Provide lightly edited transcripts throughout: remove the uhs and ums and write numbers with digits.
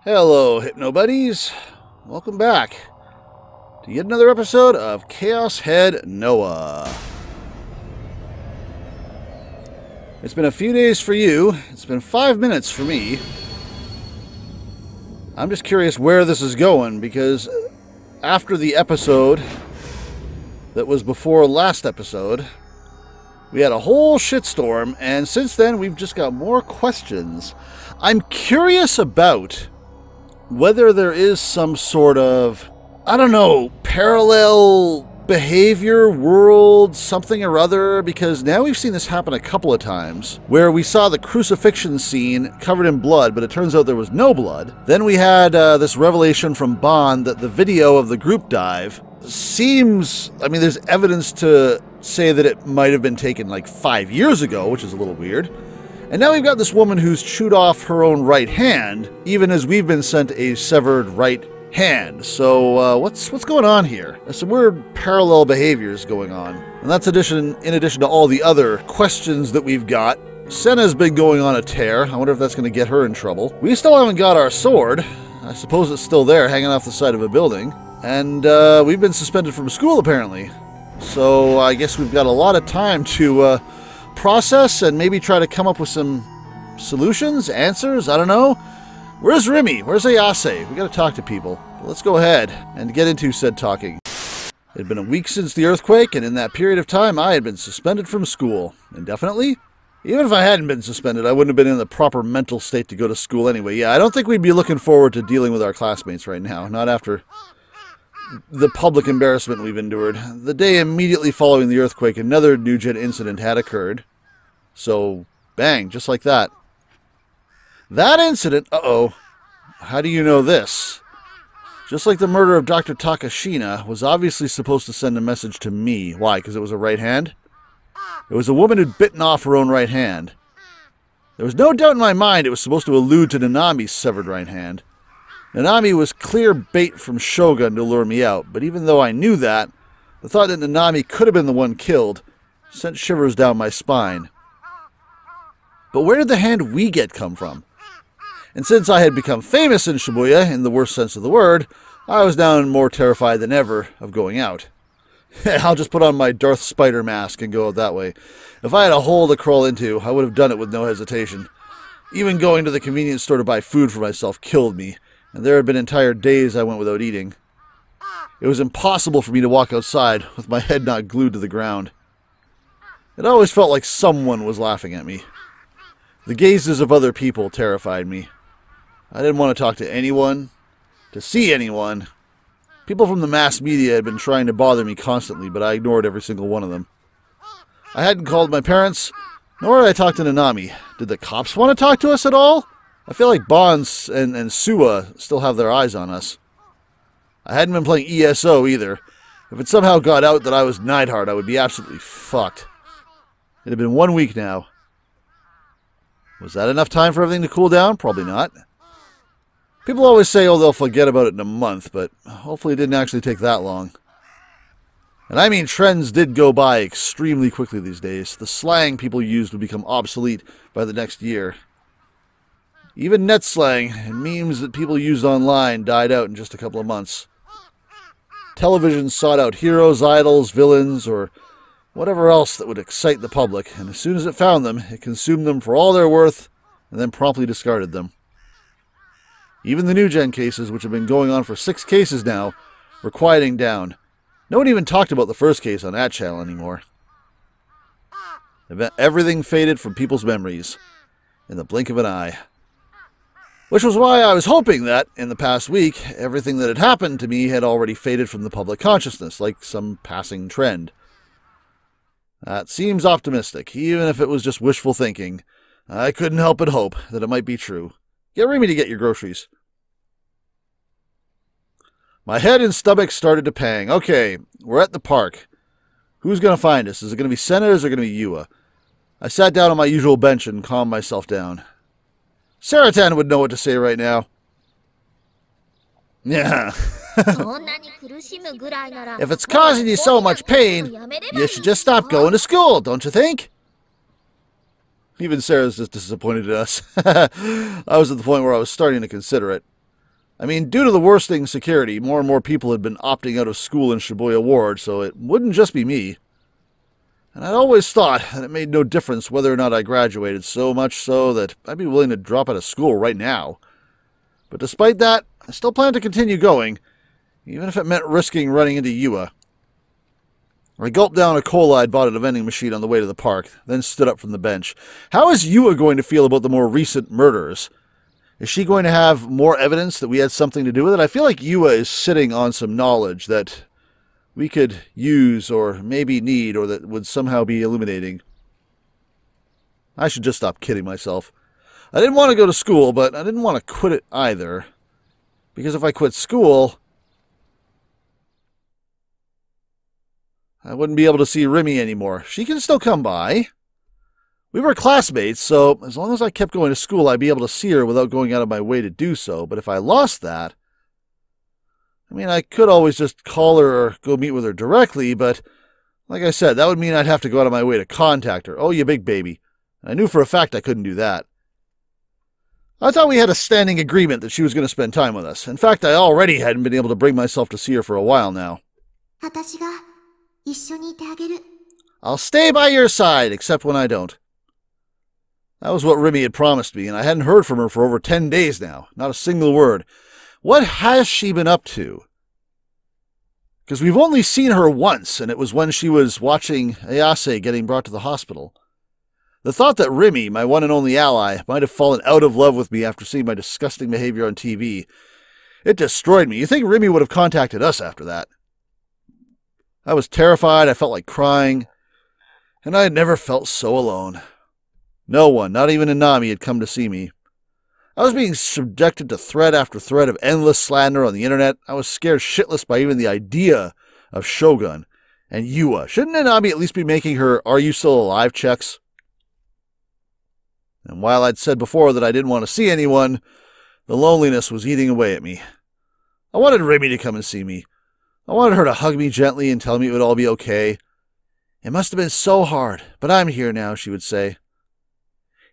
Hello, Hypno Buddies. Welcome back to yet another episode of Chaos Head Noah. It's been a few days for you. It's been 5 minutes for me. I'm just curious where this is going, because after the episode that was before last episode, we had a whole shitstorm, and since then we've just got more questions. I'm curious about whether there is some sort of, I don't know, parallel behavior, world, something or other, because now we've seen this happen a couple of times, where we saw the crucifixion scene covered in blood, but it turns out there was no blood. Then we had this revelation from Bond that the video of the group dive seems, I mean, there's evidence to say that it might have been taken like 5 years ago, which is a little weird. And now we've got this woman who's chewed off her own right hand, even as we've been sent a severed right hand. So what's going on here? There's some weird parallel behaviors going on. And that's in addition to all the other questions that we've got. Senna's been going on a tear. I wonder if that's going to get her in trouble. We still haven't got our sword. I suppose it's still there, hanging off the side of a building. And we've been suspended from school, apparently. So I guess we've got a lot of time to process and maybe try to come up with some solutions, answers, I don't know. Where's Remy? Where's Ayase? We gotta talk to people. Let's go ahead and get into said talking. It had been a week since the earthquake, and in that period of time I had been suspended from school. Indefinitely? Even if I hadn't been suspended, I wouldn't have been in the proper mental state to go to school anyway. Yeah, I don't think we'd be looking forward to dealing with our classmates right now. Not after the public embarrassment we've endured. The day immediately following the earthquake, another Nugent incident had occurred. So, bang, just like that. That incident, how do you know this? Just like the murder of Dr. Takashina was obviously supposed to send a message to me. Why? Because it was a right hand? It was a woman who'd bitten off her own right hand. There was no doubt in my mind it was supposed to allude to Nanami's severed right hand. Nanami was clear bait from Shogun to lure me out, but even though I knew that, the thought that Nanami could have been the one killed sent shivers down my spine. But where did the hand we get come from? And since I had become famous in Shibuya, in the worst sense of the word, I was now more terrified than ever of going out. I'll just put on my Darth Spider mask and go out that way. If I had a hole to crawl into, I would have done it with no hesitation. Even going to the convenience store to buy food for myself killed me, and there had been entire days I went without eating. It was impossible for me to walk outside with my head not glued to the ground. It always felt like someone was laughing at me. The gazes of other people terrified me. I didn't want to talk to anyone, to see anyone. People from the mass media had been trying to bother me constantly, but I ignored every single one of them. I hadn't called my parents, nor had I talked to Nanami. Did the cops want to talk to us at all? I feel like Bonds and Suwa still have their eyes on us. I hadn't been playing ESO either. If it somehow got out that I was Neidhart, I would be absolutely fucked. It had been 1 week now. Was that enough time for everything to cool down? Probably not. People always say, oh, they'll forget about it in a month, but hopefully it didn't actually take that long. And I mean, trends did go by extremely quickly these days. The slang people used would become obsolete by the next year. Even net slang and memes that people used online died out in just a couple of months. Television sought out heroes, idols, villains, or whatever else that would excite the public, and as soon as it found them, it consumed them for all they're worth, and then promptly discarded them. Even the new gen cases, which have been going on for 6 cases now, were quieting down. No one even talked about the first case on that channel anymore. Everything faded from people's memories in the blink of an eye. Which was why I was hoping that, in the past week, everything that had happened to me had already faded from the public consciousness, like some passing trend. That seems optimistic, even if it was just wishful thinking. I couldn't help but hope that it might be true. Get Remy to get your groceries. My head and stomach started to pang. Okay, we're at the park. Who's going to find us? Is it going to be Senna or is it going to be Yua? I sat down on my usual bench and calmed myself down. Saratan would know what to say right now. Yeah. If it's causing you so much pain, you should just stop going to school, don't you think? Even Sarah's just disappointed in us. I was at the point where I was starting to consider it. I mean, due to the worsening security, more and more people had been opting out of school in Shibuya Ward, so it wouldn't just be me. And I'd always thought that it made no difference whether or not I graduated, so much so that I'd be willing to drop out of school right now. But despite that, I still plan to continue going, even if it meant risking running into Yua. I gulped down a cola I'd bought at a vending machine on the way to the park, then stood up from the bench. How is Yua going to feel about the more recent murders? Is she going to have more evidence that we had something to do with it? I feel like Yua is sitting on some knowledge that we could use or maybe need or that would somehow be illuminating. I should just stop kidding myself. I didn't want to go to school, but I didn't want to quit it either. Because if I quit school, I wouldn't be able to see Remy anymore. She can still come by. We were classmates, so as long as I kept going to school, I'd be able to see her without going out of my way to do so. But if I lost that, I mean, I could always just call her or go meet with her directly, but like I said, that would mean I'd have to go out of my way to contact her. Oh, you big baby. I knew for a fact I couldn't do that. I thought we had a standing agreement that she was going to spend time with us. In fact, I already hadn't been able to bring myself to see her for a while now. I'll stay by your side, except when I don't. That was what Remy had promised me, and I hadn't heard from her for over 10 days now. Not a single word. What has she been up to? Because we've only seen her once, and it was when she was watching Ayase getting brought to the hospital. The thought that Remy, my one and only ally, might have fallen out of love with me after seeing my disgusting behavior on TV, it destroyed me. You think Remy would have contacted us after that? I was terrified, I felt like crying, and I had never felt so alone. No one, not even Inami, had come to see me. I was being subjected to thread after thread of endless slander on the internet. I was scared shitless by even the idea of Shogun and Yua. Shouldn't Inami at least be making her "Are you still alive?" checks? And while I'd said before that I didn't want to see anyone, the loneliness was eating away at me. I wanted Remy to come and see me. I wanted her to hug me gently and tell me it would all be okay. It must have been so hard, but I'm here now, she would say.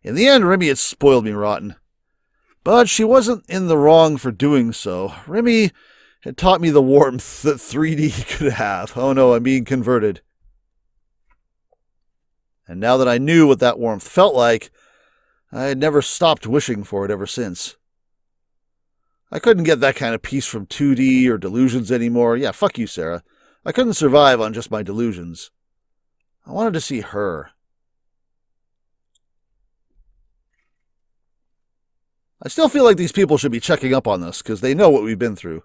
In the end, Remy had spoiled me rotten. But she wasn't in the wrong for doing so. Remy had taught me the warmth that 3D could have. Oh no, I'm being converted. And now that I knew what that warmth felt like, I had never stopped wishing for it ever since. I couldn't get that kind of peace from 2D or delusions anymore. Yeah, fuck you, Sarah. I couldn't survive on just my delusions. I wanted to see her. I still feel like these people should be checking up on us, because they know what we've been through.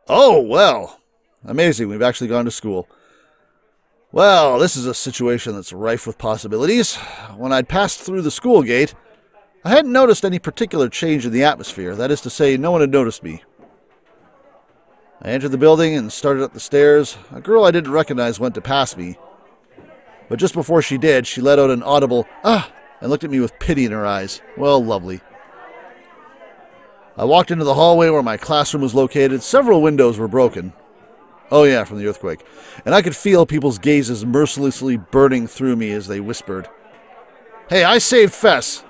Oh, well. Amazing, we've actually gone to school. Well, this is a situation that's rife with possibilities. When I'd passed through the school gate, I hadn't noticed any particular change in the atmosphere. That is to say, no one had noticed me. I entered the building and started up the stairs. A girl I didn't recognize went to pass me. But just before she did, she let out an audible, "Ah!" and looked at me with pity in her eyes. Well, lovely. I walked into the hallway where my classroom was located. Several windows were broken. Oh yeah, from the earthquake. And I could feel people's gazes mercilessly burning through me as they whispered, "Hey, I saved Fess.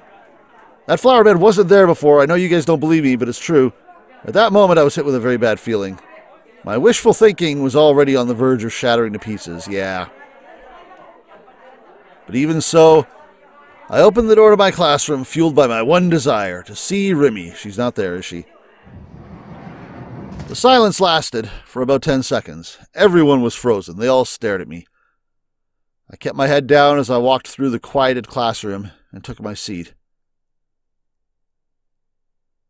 That flower bed wasn't there before. I know you guys don't believe me, but it's true." At that moment, I was hit with a very bad feeling. My wishful thinking was already on the verge of shattering to pieces, yeah. But even so, I opened the door to my classroom, fueled by my one desire, to see Remy. She's not there, is she? The silence lasted for about 10 seconds. Everyone was frozen. They all stared at me. I kept my head down as I walked through the quieted classroom and took my seat.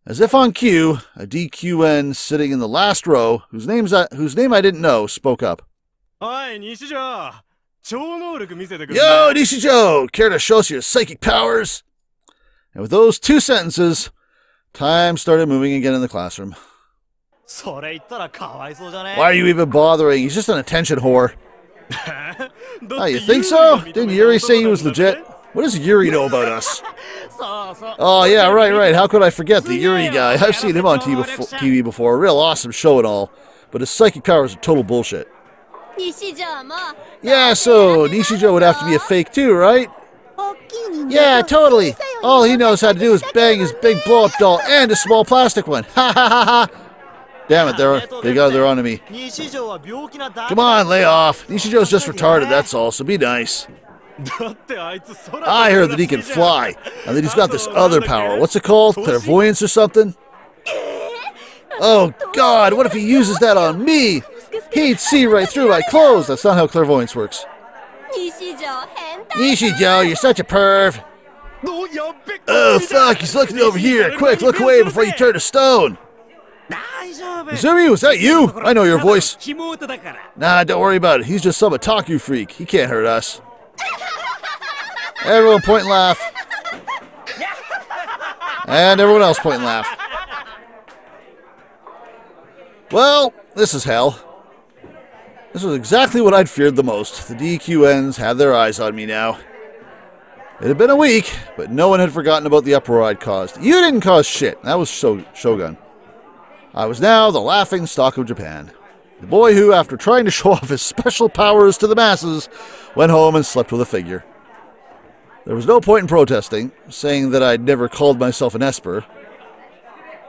As if on cue, a DQN sitting in the last row, whose name I didn't know, spoke up. "Yo, Nishijo! Care to show us your psychic powers?" And with those two sentences, time started moving again in the classroom. Why are you even bothering? He's just an attention whore. Oh, you think so? Didn't Yuri say he was legit? What does Yuri know about us? Oh, yeah, right. How could I forget the Yuri guy? I've seen him on TV before. A real awesome show and all. But his psychic powers are total bullshit. Yeah, so Nishijo would have to be a fake too, right? Yeah, totally. All he knows how to do is bang his big blow-up doll and a small plastic one. Ha ha ha ha. Damn it, they're onto me. Come on, lay off. Nishijo's just retarded, that's all, so be nice. I heard that he can fly, and that he's got this other power. What's it called? Clairvoyance or something? Oh, God, what if he uses that on me? He'd see right through my clothes. That's not how clairvoyance works. Nishijo, you're such a perv. Oh, fuck, he's looking over here. Quick, look away before you turn to stone. Izumi, was that you? I know your voice. Nah, don't worry about it. He's just some otaku freak. He can't hurt us. Everyone point and laugh. And everyone else point and laugh. Well, this is hell. This was exactly what I'd feared the most. The DQNs had their eyes on me now. It had been a week, but no one had forgotten about the uproar I'd caused. You didn't cause shit. That was Shogun. I was now the laughing stock of Japan. The boy who, after trying to show off his special powers to the masses, went home and slept with a figure. There was no point in protesting, saying that I'd never called myself an Esper.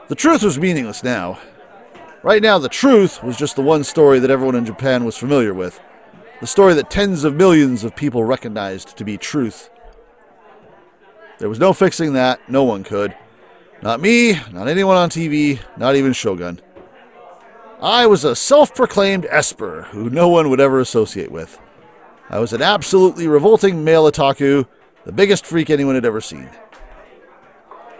The truth was meaningless now. Right now, the truth was just the one story that everyone in Japan was familiar with. The story that tens of millions of people recognized to be truth. There was no fixing that. No one could. Not me, not anyone on TV, not even Shogun. I was a self-proclaimed Esper who no one would ever associate with. I was an absolutely revolting male otaku, the biggest freak anyone had ever seen.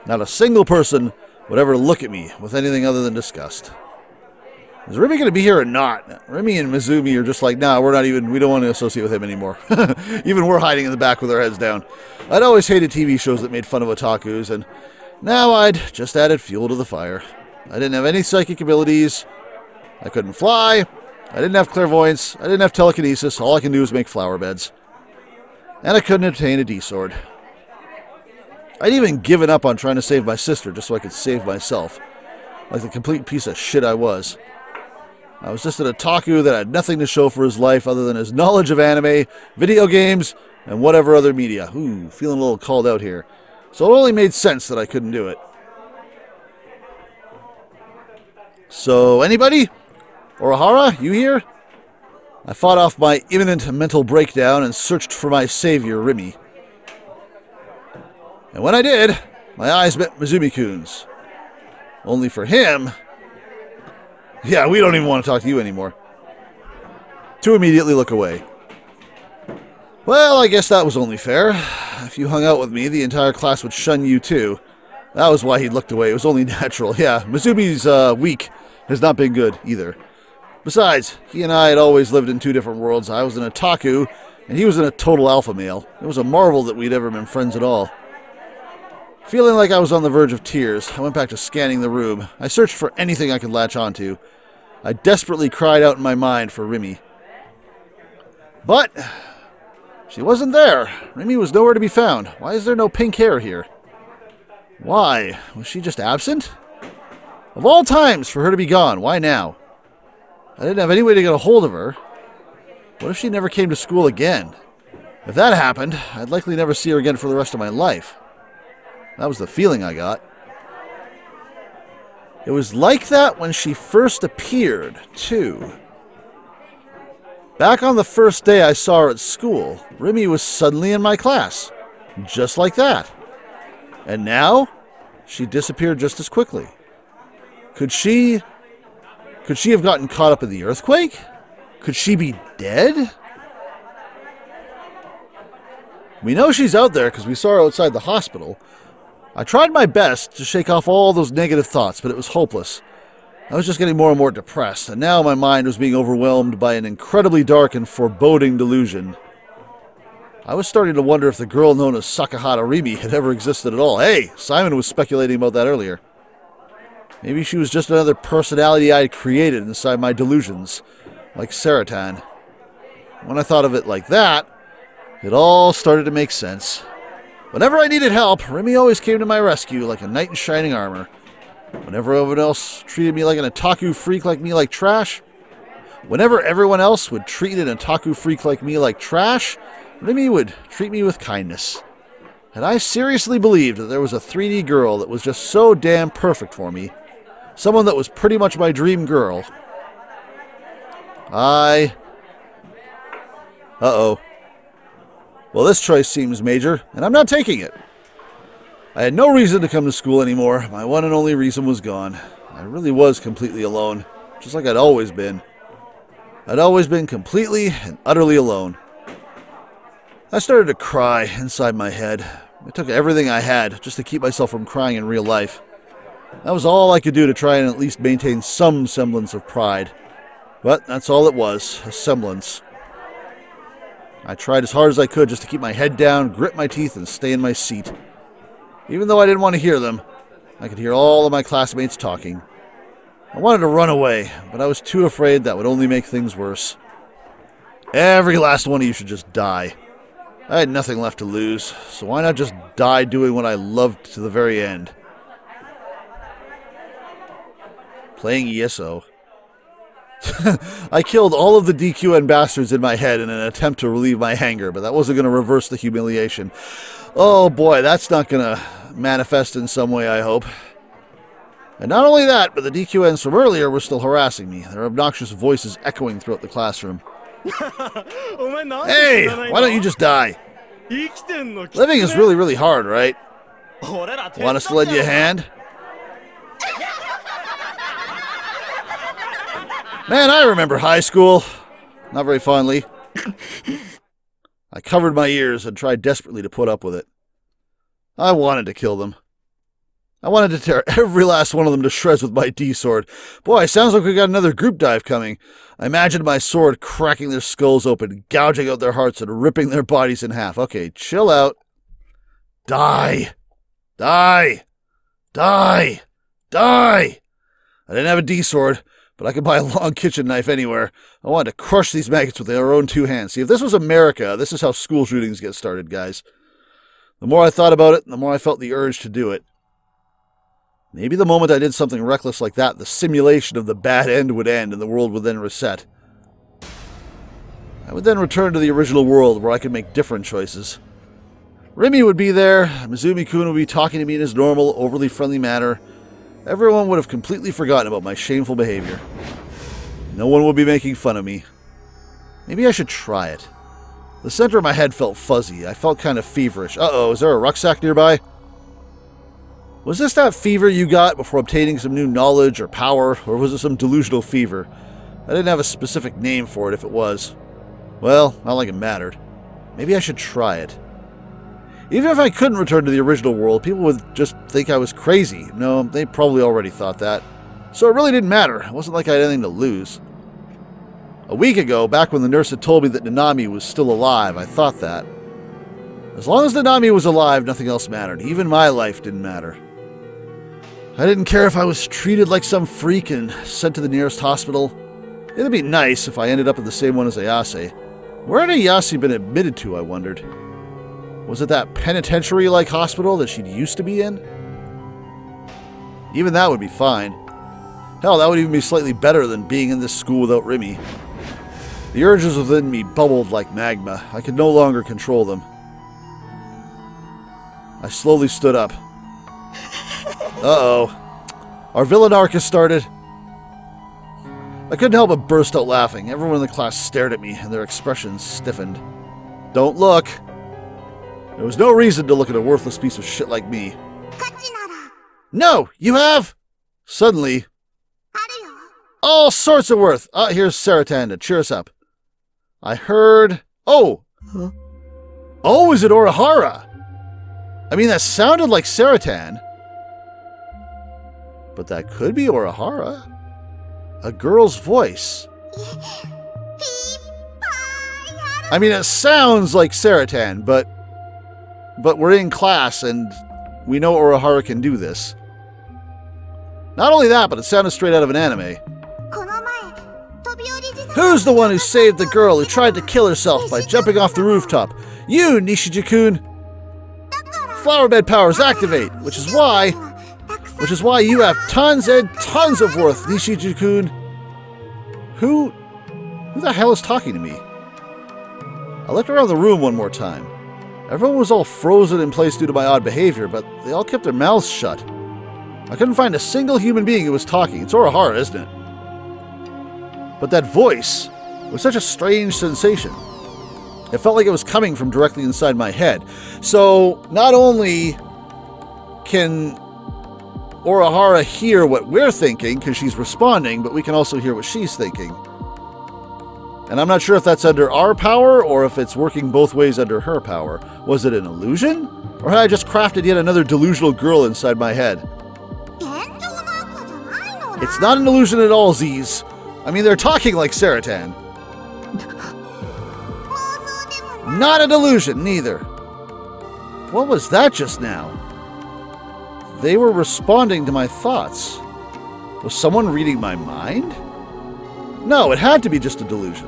Not a single person would ever look at me with anything other than disgust. Is Remy going to be here or not? Remy and Mizumi are just like, nah, we don't want to associate with him anymore. Even we're hiding in the back with our heads down. I'd always hated TV shows that made fun of otakus, and now I'd just added fuel to the fire. I didn't have any psychic abilities. I couldn't fly. I didn't have clairvoyance. I didn't have telekinesis. All I can do is make flower beds. And I couldn't obtain a D-sword. I'd even given up on trying to save my sister just so I could save myself. Like the complete piece of shit I was. I was just an otaku that had nothing to show for his life other than his knowledge of anime, video games, and whatever other media. Ooh, feeling a little called out here. So it only made sense that I couldn't do it. So, anybody? Orihara, you here? I fought off my imminent mental breakdown and searched for my savior, Remy. And when I did, my eyes met Mizumi-kun's. Only for him... Yeah, we don't even want to talk to you anymore. To immediately look away. Well, I guess that was only fair. If you hung out with me, the entire class would shun you too. That was why he looked away. It was only natural. Yeah, Mizumi's week has not been good either. Besides, he and I had always lived in two different worlds. I was an otaku, and he was a total alpha male. It was a marvel that we'd ever been friends at all. Feeling like I was on the verge of tears, I went back to scanning the room. I searched for anything I could latch onto. I desperately cried out in my mind for Remy. But she wasn't there. Remy was nowhere to be found. Why is there no pink hair here? Why? Was she just absent? Of all times for her to be gone, why now? I didn't have any way to get a hold of her. What if she never came to school again? If that happened, I'd likely never see her again for the rest of my life. That was the feeling I got. It was like that when she first appeared, too. Back on the first day I saw her at school, Remy was suddenly in my class. Just like that. And now, she disappeared just as quickly. Could she have gotten caught up in the earthquake? Could she be dead? We know she's out there because we saw her outside the hospital. I tried my best to shake off all those negative thoughts, but it was hopeless. I was just getting more and more depressed, and now my mind was being overwhelmed by an incredibly dark and foreboding delusion. I was starting to wonder if the girl known as Sakahara Rimi had ever existed at all. Hey, Psy'Min was speculating about that earlier. Maybe she was just another personality I had created inside my delusions, like Saratan. When I thought of it like that, it all started to make sense. Whenever I needed help, Remy always came to my rescue like a knight in shining armor. Whenever everyone else treated me like an otaku freak like me like trash, whenever everyone else would treat an otaku freak like me like trash, Remy would treat me with kindness. Had I seriously believed that there was a 3D girl that was just so damn perfect for me, someone that was pretty much my dream girl, Uh-oh. Well, this choice seems major, and I'm not taking it. I had no reason to come to school anymore. My one and only reason was gone. I really was completely alone, just like I'd always been. I'd always been completely and utterly alone. I started to cry inside my head. It took everything I had just to keep myself from crying in real life. That was all I could do to try and at least maintain some semblance of pride. But that's all it was, a semblance. I tried as hard as I could just to keep my head down, grit my teeth, and stay in my seat. Even though I didn't want to hear them, I could hear all of my classmates talking. I wanted to run away, but I was too afraid that would only make things worse. Every last one of you should just die. I had nothing left to lose, so why not just die doing what I loved to the very end? Playing ESO. I killed all of the DQN bastards in my head in an attempt to relieve my anger, but that wasn't going to reverse the humiliation. Oh boy, that's not going to manifest in some way, I hope. And not only that, but the DQNs from earlier were still harassing me, their obnoxious voices echoing throughout the classroom. Hey, why don't you just die? Living is really, really hard, right? Want us to lend you a hand? Man, I remember high school. Not very fondly. I covered my ears and tried desperately to put up with it. I wanted to kill them. I wanted to tear every last one of them to shreds with my D-sword. Boy, sounds like we got another group dive coming. I imagined my sword cracking their skulls open, gouging out their hearts, and ripping their bodies in half. Okay, chill out. Die! Die! Die! Die! I didn't have a D-sword, but I could buy a long kitchen knife anywhere. I wanted to crush these maggots with their own two hands. See, if this was America, this is how school shootings get started, guys. The more I thought about it, the more I felt the urge to do it. Maybe the moment I did something reckless like that, the simulation of the bad end would end and the world would then reset. I would then return to the original world where I could make different choices. Remy would be there, Mizumi-kun would be talking to me in his normal, overly friendly manner. Everyone would have completely forgotten about my shameful behavior. No one would be making fun of me. Maybe I should try it. The center of my head felt fuzzy. I felt kind of feverish. Uh-oh, is there a rucksack nearby? Was this that fever you got before obtaining some new knowledge or power, or was it some delusional fever? I didn't have a specific name for it if it was. Well, not like it mattered. Maybe I should try it. Even if I couldn't return to the original world, people would just think I was crazy. No, they probably already thought that. So it really didn't matter. It wasn't like I had anything to lose. A week ago, back when the nurse had told me that Nanami was still alive, I thought that. As long as Nanami was alive, nothing else mattered. Even my life didn't matter. I didn't care if I was treated like some freak and sent to the nearest hospital. It'd be nice if I ended up at the same one as Ayase. Where had Ayase been admitted to, I wondered? Was it that penitentiary-like hospital that she'd used to be in? Even that would be fine. Hell, that would even be slightly better than being in this school without Remy. The urges within me bubbled like magma. I could no longer control them. I slowly stood up. Uh-oh. Our villain arc has started. I couldn't help but burst out laughing. Everyone in the class stared at me, and their expressions stiffened. Don't look. There was no reason to look at a worthless piece of shit like me. No, you have! Suddenly, all sorts of worth. Here's Saratan to cheer us up. I heard... Oh! Huh? Oh, is it Orihara? I mean, that sounded like Saratan. But that could be Orihara. A girl's voice. I mean, it sounds like Saratan, but we're in class and we know Orihara can do this. Not only that, but it sounded straight out of an anime. Who's the one who saved the girl who tried to kill herself by jumping off the rooftop? You, Nishiji-kun. Flowerbed powers activate, which is why you have tons and tons of worth, Nishiji-kun. Who the hell is talking to me? I looked around the room one more time. Everyone was all frozen in place due to my odd behavior, but they all kept their mouths shut. I couldn't find a single human being who was talking. It's Orihara, isn't it? But that voice was such a strange sensation. It felt like it was coming from directly inside my head. So, not only can Orihara hear what we're thinking, because she's responding, but we can also hear what she's thinking. And I'm not sure if that's under our power, or if it's working both ways under her power. Was it an illusion? Or had I just crafted yet another delusional girl inside my head? It's not an illusion at all, Z's. I mean, they're talking like Saratan. Not a delusion, neither. What was that just now? They were responding to my thoughts. Was someone reading my mind? No, it had to be just a delusion.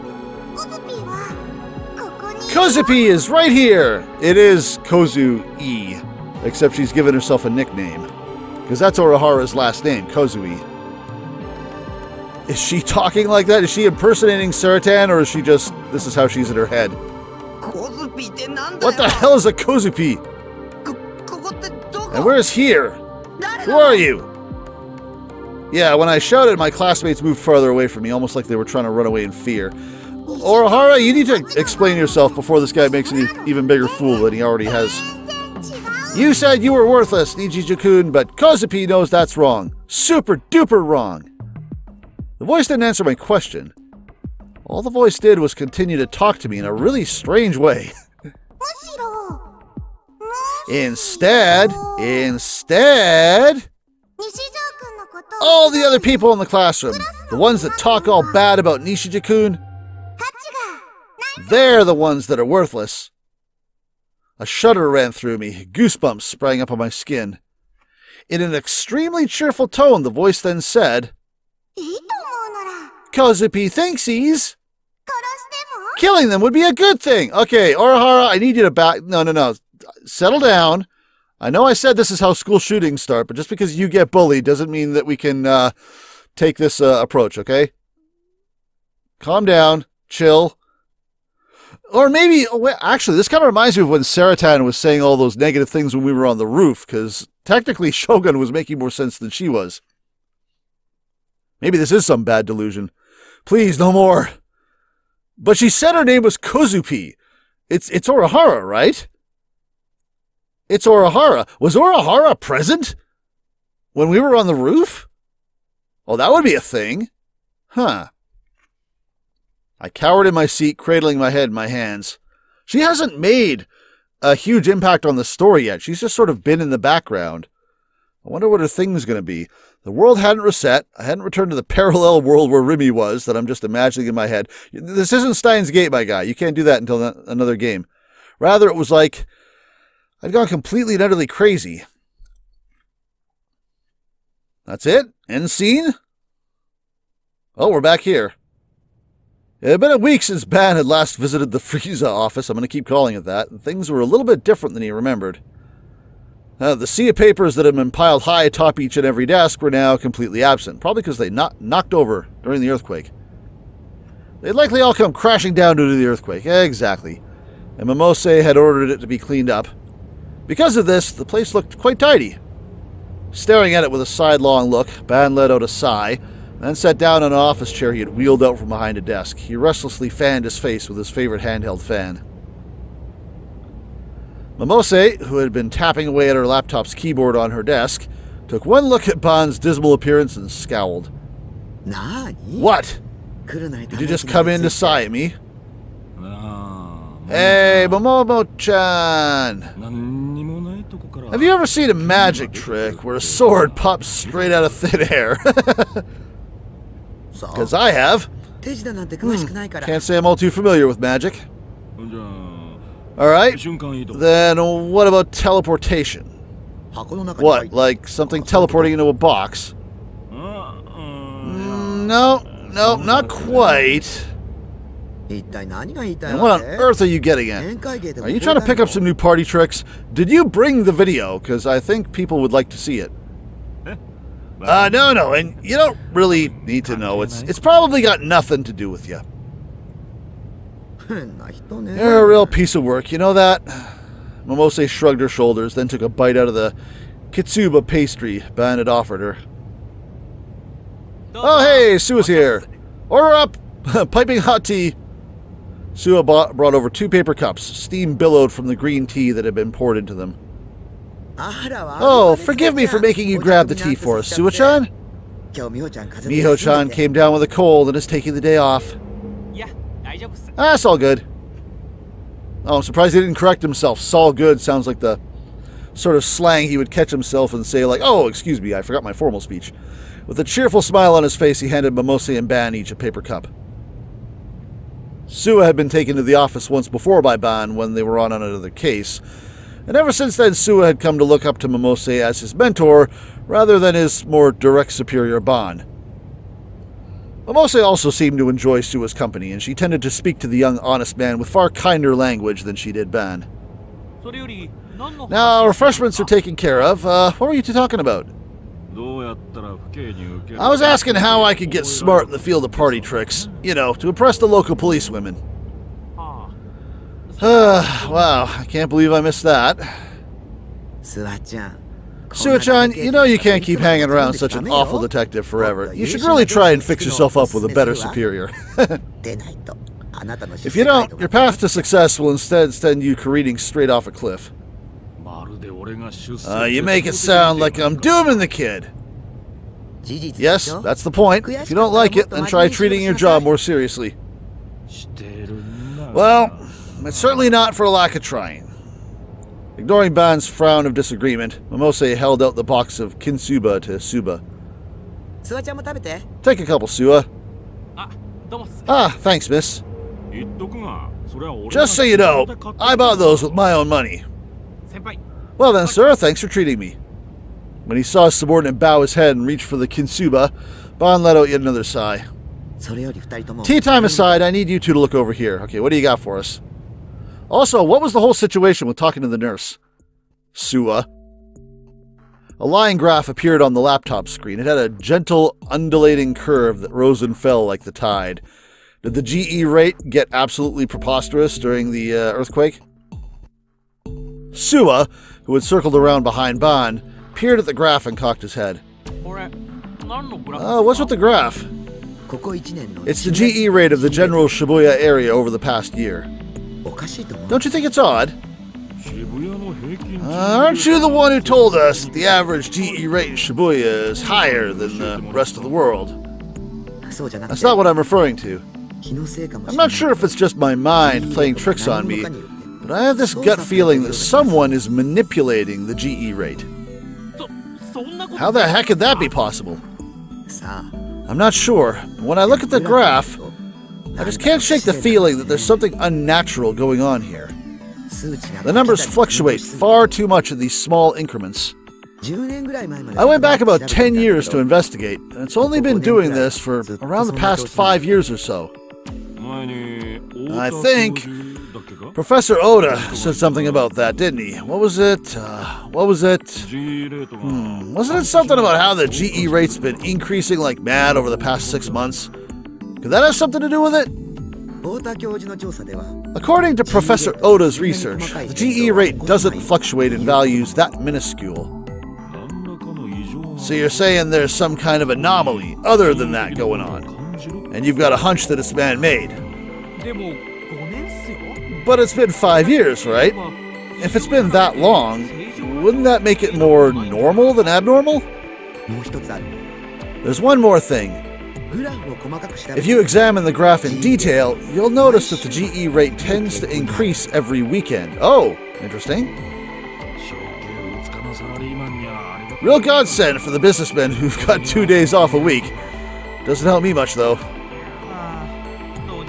Kozupii is right here! It is Kozupii, except she's given herself a nickname. Because that's Orihara's last name, Kozupii. Is she talking like that? Is she impersonating Saratan, or is she just... this is how she's in her head? What the hell is a Kozupii? And where's here? Who are you? Yeah, when I shouted, my classmates moved farther away from me, almost like they were trying to run away in fear. Orihara, you need to explain yourself before this guy makes an even bigger fool than he already has. You said you were worthless, Nijiju-kun, but Kozupii knows that's wrong. Super duper wrong. The voice didn't answer my question. All the voice did was continue to talk to me in a really strange way. Instead, all the other people in the classroom, the ones that talk all bad about Nishiji-kun, they're the ones that are worthless. A shudder ran through me, goosebumps sprang up on my skin. In an extremely cheerful tone, the voice then said, Kozupii thinksies. Killing them would be a good thing. Okay, Orihara, I need you to back... No. Settle down. I know I said this is how school shootings start, but just because you get bullied doesn't mean that we can take this approach, okay? Calm down. Chill. Or maybe... actually, this kind of reminds me of when Saratan was saying all those negative things when we were on the roof, because technically Shogun was making more sense than she was. Maybe this is some bad delusion. Please, no more. But she said her name was Kozupii. It's Orihara, right? It's Orihara. Was Orihara present when we were on the roof? Oh, that would be a thing. Huh. I cowered in my seat, cradling my head in my hands. She hasn't made a huge impact on the story yet. She's just sort of been in the background. I wonder what her thing's going to be. The world hadn't reset. I hadn't returned to the parallel world where Remy was that I'm just imagining in my head. This isn't Steins Gate, my guy. You can't do that until another game. Rather, it was like I'd gone completely and utterly crazy. That's it? End scene? Oh, we're back here. It had been a week since Ban had last visited the Frieza office. I'm going to keep calling it that. And things were a little bit different than he remembered. The sea of papers that had been piled high atop each and every desk were now completely absent, probably because they knocked over during the earthquake. They'd likely all come crashing down due to the earthquake. Exactly. And Momose had ordered it to be cleaned up. Because of this, the place looked quite tidy. Staring at it with a sidelong look, Ban let out a sigh, and then sat down on an office chair he had wheeled out from behind a desk. He restlessly fanned his face with his favorite handheld fan. Momose, who had been tapping away at her laptop's keyboard on her desk, took one look at Ban's dismal appearance and scowled. What? Did you just come in to sigh at me? Hey, Momomo-chan! Have you ever seen a magic trick where a sword pops straight out of thin air? Because I have. Can't say I'm all too familiar with magic. Alright, then what about teleportation? What, like something teleporting into a box? No, not quite. And what on earth are you getting at? Are you trying to pick up some new party tricks? Did you bring the video? Because I think people would like to see it. No, and you don't really need to know. It's probably got nothing to do with you. You're a real piece of work, you know that? Momose shrugged her shoulders, then took a bite out of the Kitsuba pastry Ban had offered her. Oh, hey, Sua's here. Order up! Piping hot tea. Sua brought over 2 paper cups. Steam billowed from the green tea that had been poured into them. Oh, forgive me for making you grab the tea for us, Sua-chan. Miho-chan came down with a cold and is taking the day off. That's all good. Oh, I'm surprised he didn't correct himself. "All good" sounds like the sort of slang he would catch himself and say, like, "Oh, excuse me, I forgot my formal speech." With a cheerful smile on his face, he handed Momose and Ban each a paper cup. Sua had been taken to the office once before by Ban when they were on another case, and ever since then Sua had come to look up to Momose as his mentor rather than his more direct superior Ban. Momose also seemed to enjoy Sua's company, and she tended to speak to the young honest man with far kinder language than she did Ban. Now, refreshments are taken care of. What were you two talking about? I was asking how I could get smart in the field of party tricks. You know, to impress the local policewomen. Wow, I can't believe I missed that. Sua-chan, you know you can't keep hanging around such an awful detective forever. You should really try and fix yourself up with a better superior. If you don't, your path to success will instead send you careening straight off a cliff. You make it sound like I'm dooming the kid. Yes, that's the point. If you don't like it, then try treating your job more seriously. Well, it's certainly not for a lack of trying. Ignoring Ban's frown of disagreement, Momose held out the box of kinsuba to Suba. Take a couple, Sua. Ah, thanks, miss. Just so you know, I bought those with my own money. Well then, sir, thanks for treating me. When he saw his subordinate bow his head and reach for the kinsuba, Ban let out yet another sigh. Tea time aside, I need you two to look over here. Okay, what do you got for us? Also, what was the whole situation with talking to the nurse? Sua. A line graph appeared on the laptop screen. It had a gentle, undulating curve that rose and fell like the tide. Did the GE rate get absolutely preposterous during the earthquake? Sua, who had circled around behind Ban, peered at the graph and cocked his head. What's with the graph? It's the GE rate of the general Shibuya area over the past year. Don't you think it's odd? Aren't you the one who told us that the average GE rate in Shibuya is higher than the rest of the world? That's not what I'm referring to. I'm not sure if it's just my mind playing tricks on me, but I have this gut feeling that someone is manipulating the GE rate. How the heck could that be possible? I'm not sure. When I look at the graph, I just can't shake the feeling that there's something unnatural going on here. The numbers fluctuate far too much in these small increments. I went back about 10 years to investigate, and it's only been doing this for around the past 5 years or so. I think Professor Oda said something about that, didn't he? What was it? Wasn't it something about how the GE rate's been increasing like mad over the past 6 months? Could that have something to do with it? According to Professor Oda's research, the GE rate doesn't fluctuate in values that minuscule. So you're saying there's some kind of anomaly other than that going on, and you've got a hunch that it's man-made. But it's been 5 years, right? If it's been that long, wouldn't that make it more normal than abnormal? There's one more thing. If you examine the graph in detail, you'll notice that the GE rate tends to increase every weekend. Oh, interesting. Real godsend for the businessmen who've got 2 days off a week. Doesn't help me much, though.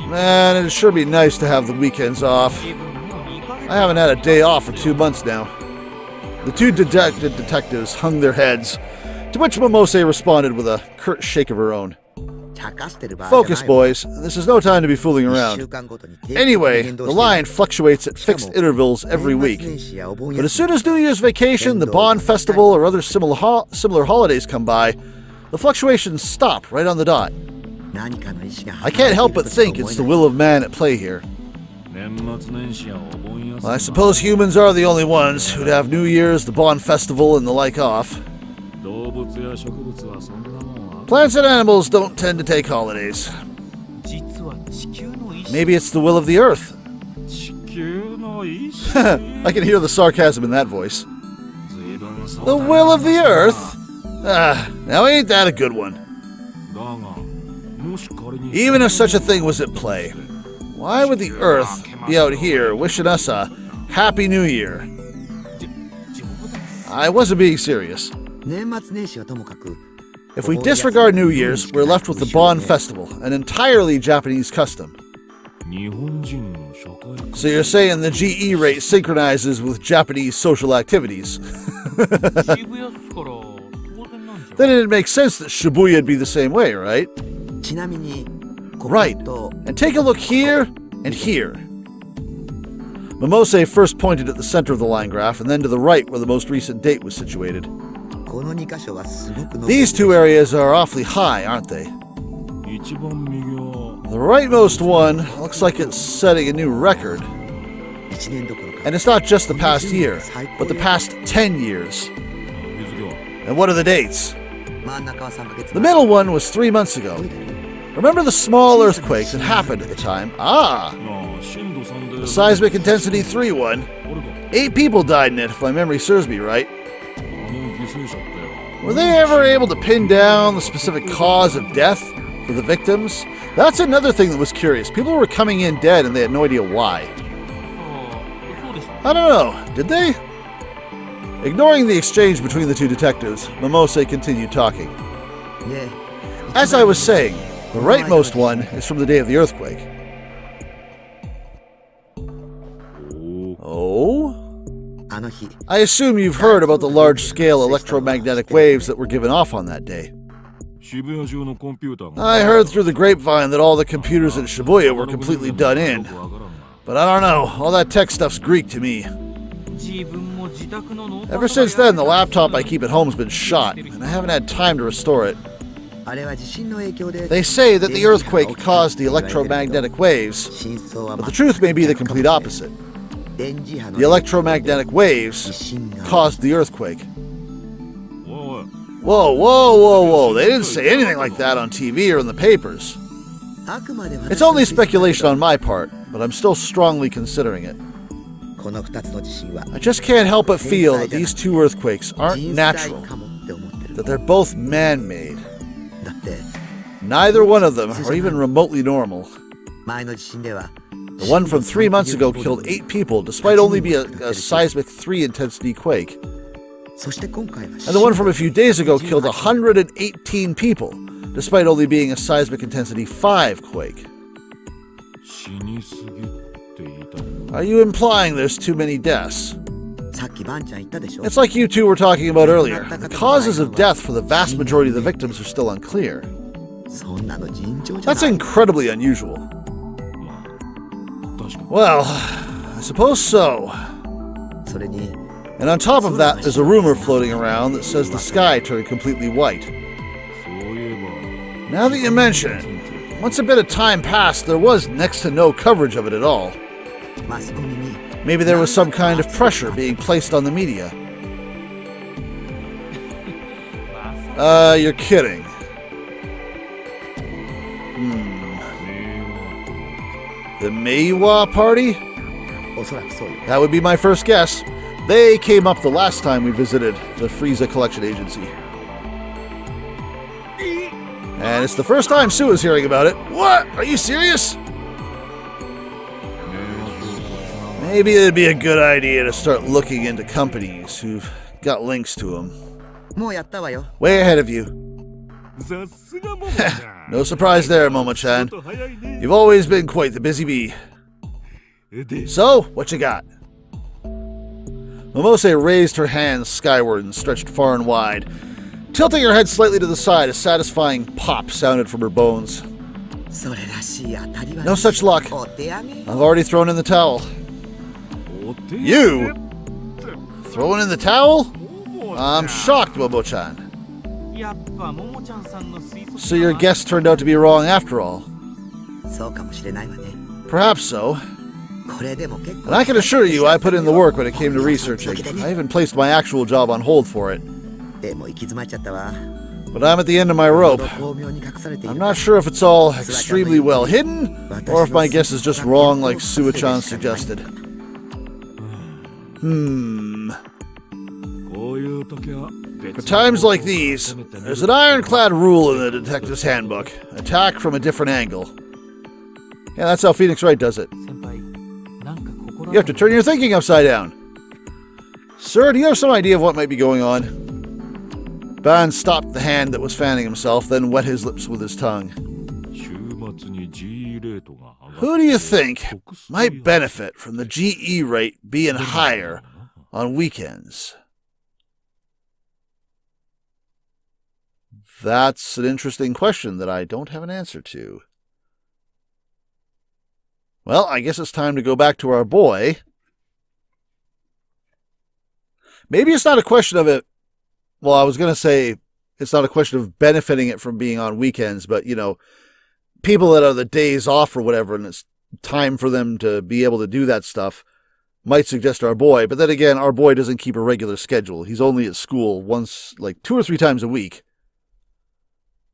Man, it'd sure be nice to have the weekends off. I haven't had a day off for 2 months now. The two detectives hung their heads, to which Momose responded with a curt shake of her own. Focus, boys. This is no time to be fooling around. Anyway, the line fluctuates at fixed intervals every week. But as soon as New Year's vacation, the Bond Festival, or other similar holidays come by, the fluctuations stop right on the dot. I can't help but think it's the will of man at play here. Well, I suppose humans are the only ones who'd have New Year's, the Bon Festival, and the like off. Plants and animals don't tend to take holidays. Maybe it's the will of the Earth. I can hear the sarcasm in that voice. The will of the Earth? Ah, now ain't that a good one? Even if such a thing was at play, why would the Earth be out here wishing us a Happy New Year? I wasn't being serious. If we disregard New Year's, we're left with the Bon Festival, an entirely Japanese custom. So you're saying the GE rate synchronizes with Japanese social activities? Then it'd make sense that Shibuya'd be the same way, right? Right. And take a look here and here. Momose first pointed at the center of the line graph and then to the right where the most recent date was situated. These two areas are awfully high, aren't they? The rightmost one looks like it's setting a new record. And it's not just the past year, but the past 10 years. And what are the dates? The middle one was 3 months ago. Remember the small earthquake that happened at the time? Ah! The seismic intensity 3 one. 8 people died in it, if my memory serves me right. Were they ever able to pin down the specific cause of death for the victims? That's another thing that was curious. People were coming in dead and they had no idea why. I don't know, did they? Ignoring the exchange between the two detectives, Momose continued talking. As I was saying, the rightmost one is from the day of the earthquake. Oh? I assume you've heard about the large-scale electromagnetic waves that were given off on that day. I heard through the grapevine that all the computers in Shibuya were completely done in. But I don't know, all that tech stuff's Greek to me. Ever since then, the laptop I keep at home's been shot, and I haven't had time to restore it. They say that the earthquake caused the electromagnetic waves, but the truth may be the complete opposite. The electromagnetic waves caused the earthquake. Whoa, whoa, whoa, whoa, they didn't say anything like that on TV or in the papers. It's only speculation on my part, but I'm still strongly considering it. I just can't help but feel that these two earthquakes aren't natural, that they're both man-made. Neither one of them are even remotely normal. The one from 3 months ago killed 8 people, despite only being a seismic 3 intensity quake. And the one from a few days ago killed 118 people, despite only being a seismic intensity 5 quake. Are you implying there's too many deaths? It's like you two were talking about earlier. The causes of death for the vast majority of the victims are still unclear. That's incredibly unusual. Well, I suppose so. And on top of that, there's a rumor floating around that says the sky turned completely white. Now that you mention it, once a bit of time passed, there was next to no coverage of it at all. Maybe there was some kind of pressure being placed on the media. You're kidding. The Meiwa party? That would be my first guess. They came up the last time we visited the Frieza Collection Agency. And it's the first time Sue is hearing about it. What? Are you serious? Maybe it'd be a good idea to start looking into companies who've got links to them. Way ahead of you. No surprise there, Momo-chan. You've always been quite the busy bee. So, what you got? Momose raised her hands skyward and stretched far and wide. Tilting her head slightly to the side, a satisfying pop sounded from her bones. No such luck. I've already thrown in the towel. You? Throwing in the towel? I'm shocked, Momo-chan. So your guess turned out to be wrong after all. Perhaps so. And I can assure you I put in the work when it came to researching. I even placed my actual job on hold for it. But I'm at the end of my rope. I'm not sure if it's all extremely well hidden, or if my guess is just wrong like Suichan suggested. For times like these, there's an ironclad rule in the detective's handbook. Attack from a different angle. Yeah, that's how Phoenix Wright does it. You have to turn your thinking upside down. Sir, do you have some idea of what might be going on? Ban stopped the hand that was fanning himself, then wet his lips with his tongue. Who do you think might benefit from the GE rate being higher on weekends? That's an interesting question that I don't have an answer to. Well, I guess it's time to go back to our boy. Maybe it's not a question of it. Well, I was going to say it's not a question of benefiting it from being on weekends, but, you know, people that are the days off or whatever, and it's time for them to be able to do that stuff, might suggest our boy. But then again, our boy doesn't keep a regular schedule. He's only at school once, like 2 or 3 times a week.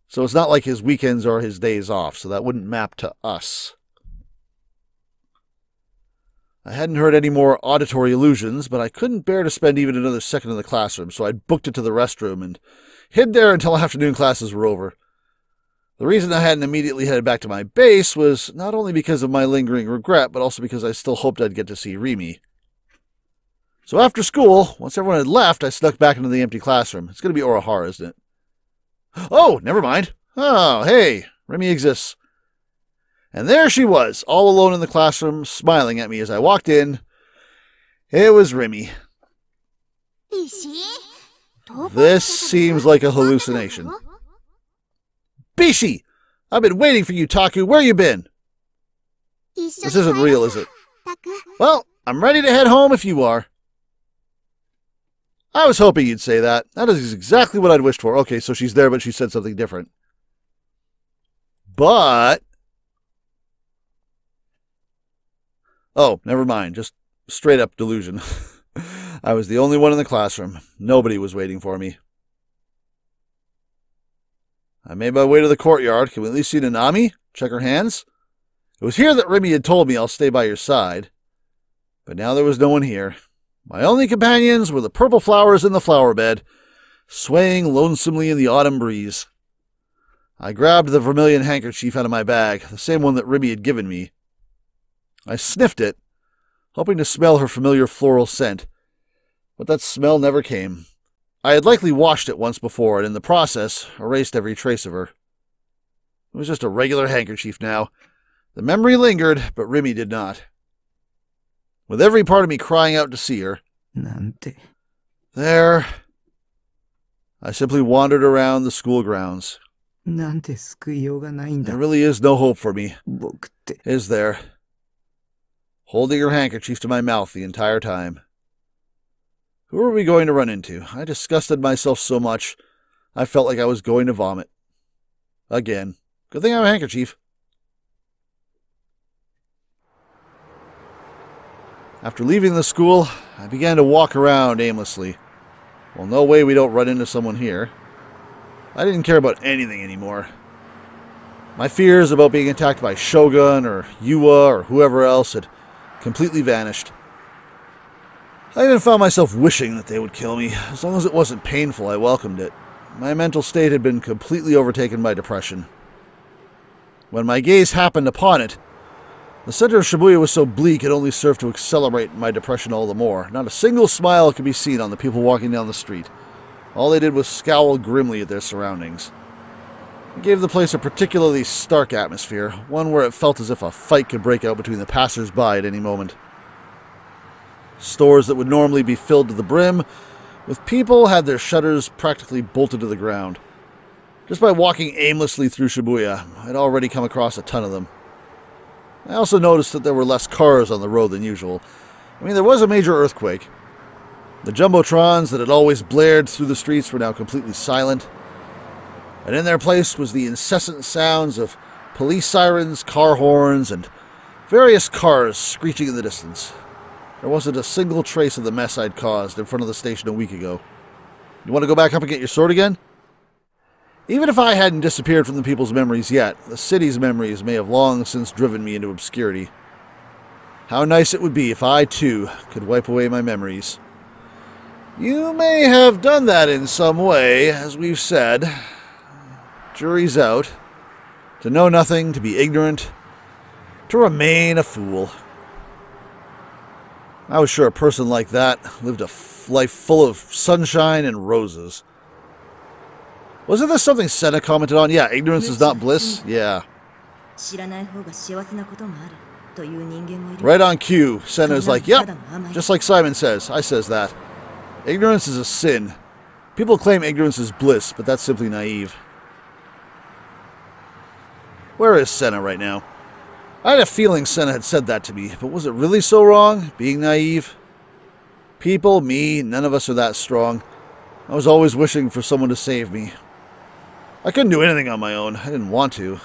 So it's not like his weekends are his days off, so that wouldn't map to us. I hadn't heard any more auditory illusions, but I couldn't bear to spend even another second in the classroom, so I booked it to the restroom and hid there until afternoon classes were over. The reason I hadn't immediately headed back to my base was not only because of my lingering regret, but also because I still hoped I'd get to see Remy. So after school, once everyone had left, I snuck back into the empty classroom. It's going to be Orihara, isn't it? Oh, never mind. Oh, hey, Remy exists. And there she was, all alone in the classroom, smiling at me as I walked in. It was Remy. This seems like a hallucination. Bishi! I've been waiting for you, Taku. Where you been? This isn't real, is it? Well, I'm ready to head home if you are. I was hoping you'd say that. That is exactly what I'd wished for. Okay, so she's there, but she said something different. But... oh, never mind. Just straight up delusion. I was the only one in the classroom. Nobody was waiting for me. I made my way to the courtyard. Can we at least see Nanami? Check her hands? It was here that Remy had told me I'll stay by your side. But now there was no one here. My only companions were the purple flowers in the flower bed, swaying lonesomely in the autumn breeze. I grabbed the vermilion handkerchief out of my bag, the same one that Remy had given me. I sniffed it, hoping to smell her familiar floral scent, but that smell never came. I had likely washed it once before, and in the process, erased every trace of her. It was just a regular handkerchief now. The memory lingered, but Remy did not. With every part of me crying out to see her. There, I simply wandered around the school grounds. There really is no hope for me, is there? Holding her handkerchief to my mouth the entire time. Who are we going to run into? I disgusted myself so much, I felt like I was going to vomit. Again. Good thing I have a handkerchief. After leaving the school, I began to walk around aimlessly. Well, no way we don't run into someone here. I didn't care about anything anymore. My fears about being attacked by Shogun or Yua or whoever else had completely vanished. I even found myself wishing that they would kill me. As long as it wasn't painful, I welcomed it. My mental state had been completely overtaken by depression. When my gaze happened upon it, the center of Shibuya was so bleak it only served to accelerate my depression all the more. Not a single smile could be seen on the people walking down the street. All they did was scowl grimly at their surroundings. It gave the place a particularly stark atmosphere, one where it felt as if a fight could break out between the passers-by at any moment. Stores that would normally be filled to the brim with people had their shutters practically bolted to the ground. Just by walking aimlessly through Shibuya, I'd already come across a ton of them. I also noticed that there were less cars on the road than usual. I mean, there was a major earthquake. The jumbotrons that had always blared through the streets were now completely silent. And in their place was the incessant sounds of police sirens, car horns, and Various cars screeching in the distance. There wasn't a single trace of the mess I'd caused in front of the station a week ago. You want to go back up and get your sword again? Even if I hadn't disappeared from the people's memories yet, the city's memories may have long since driven me into obscurity. How nice it would be if I, too, could wipe away my memories. You may have done that in some way, as we've said. Jury's out. To know nothing, to be ignorant, to remain a fool. I was sure a person like that lived a life full of sunshine and roses. Wasn't this something Senna commented on? Yeah, ignorance is not bliss? Yeah. Right on cue, Senna's like, yep, just like Psy'Min says. I says that. Ignorance is a sin. People claim ignorance is bliss, but that's simply naive. Where is Senna right now? I had a feeling Senna had said that to me, but was it really so wrong, being naive? People, me, none of us are that strong. I was always wishing for someone to save me. I couldn't do anything on my own. I didn't want to.